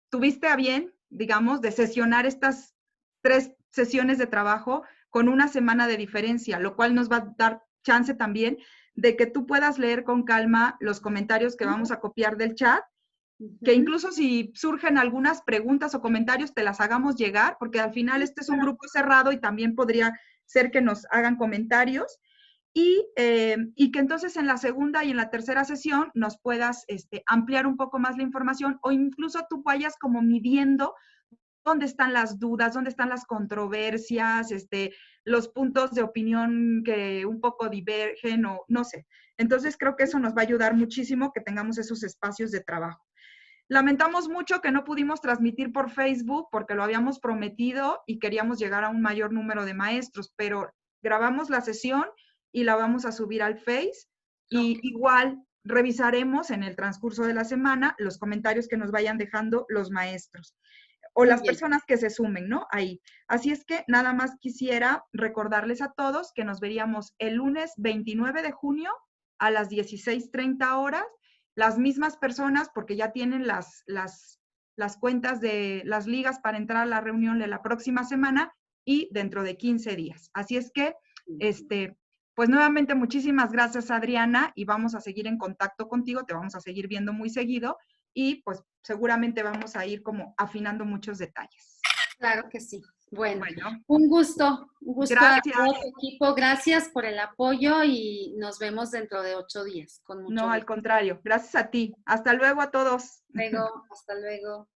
tuviste a bien, digamos, de sesionar estas 3 sesiones de trabajo con una semana de diferencia, lo cual nos va a dar chance también de que tú puedas leer con calma los comentarios que vamos a copiar del chat, que incluso si surgen algunas preguntas o comentarios, te las hagamos llegar, porque al final este es un grupo cerrado y también podría ser que nos hagan comentarios, y que entonces en la segunda y en la tercera sesión nos puedas ampliar un poco más la información o incluso tú vayas como midiendo dónde están las dudas, dónde están las controversias, los puntos de opinión que un poco divergen o no sé. Entonces creo que eso nos va a ayudar muchísimo que tengamos esos espacios de trabajo. Lamentamos mucho que no pudimos transmitir por Facebook porque lo habíamos prometido y queríamos llegar a un mayor número de maestros, pero grabamos la sesión y la vamos a subir al Face y igual revisaremos en el transcurso de la semana los comentarios que nos vayan dejando los maestros o las personas que se sumen, ¿no? Ahí. Así es que nada más quisiera recordarles a todos que nos veríamos el lunes 29 de junio a las 16:30 horas, las mismas personas, porque ya tienen las cuentas de las ligas para entrar a la reunión de la próxima semana, y dentro de 15 días. Así es que, pues nuevamente muchísimas gracias, Adriana, y vamos a seguir en contacto contigo, te vamos a seguir viendo muy seguido y pues seguramente vamos a ir como afinando muchos detalles. Claro que sí. Bueno, un gusto Gracias. a todo tu equipo, gracias por el apoyo y nos vemos dentro de 8 días. Con mucho No, gusto. al contrario, gracias a ti. Hasta luego a todos. Luego, hasta luego.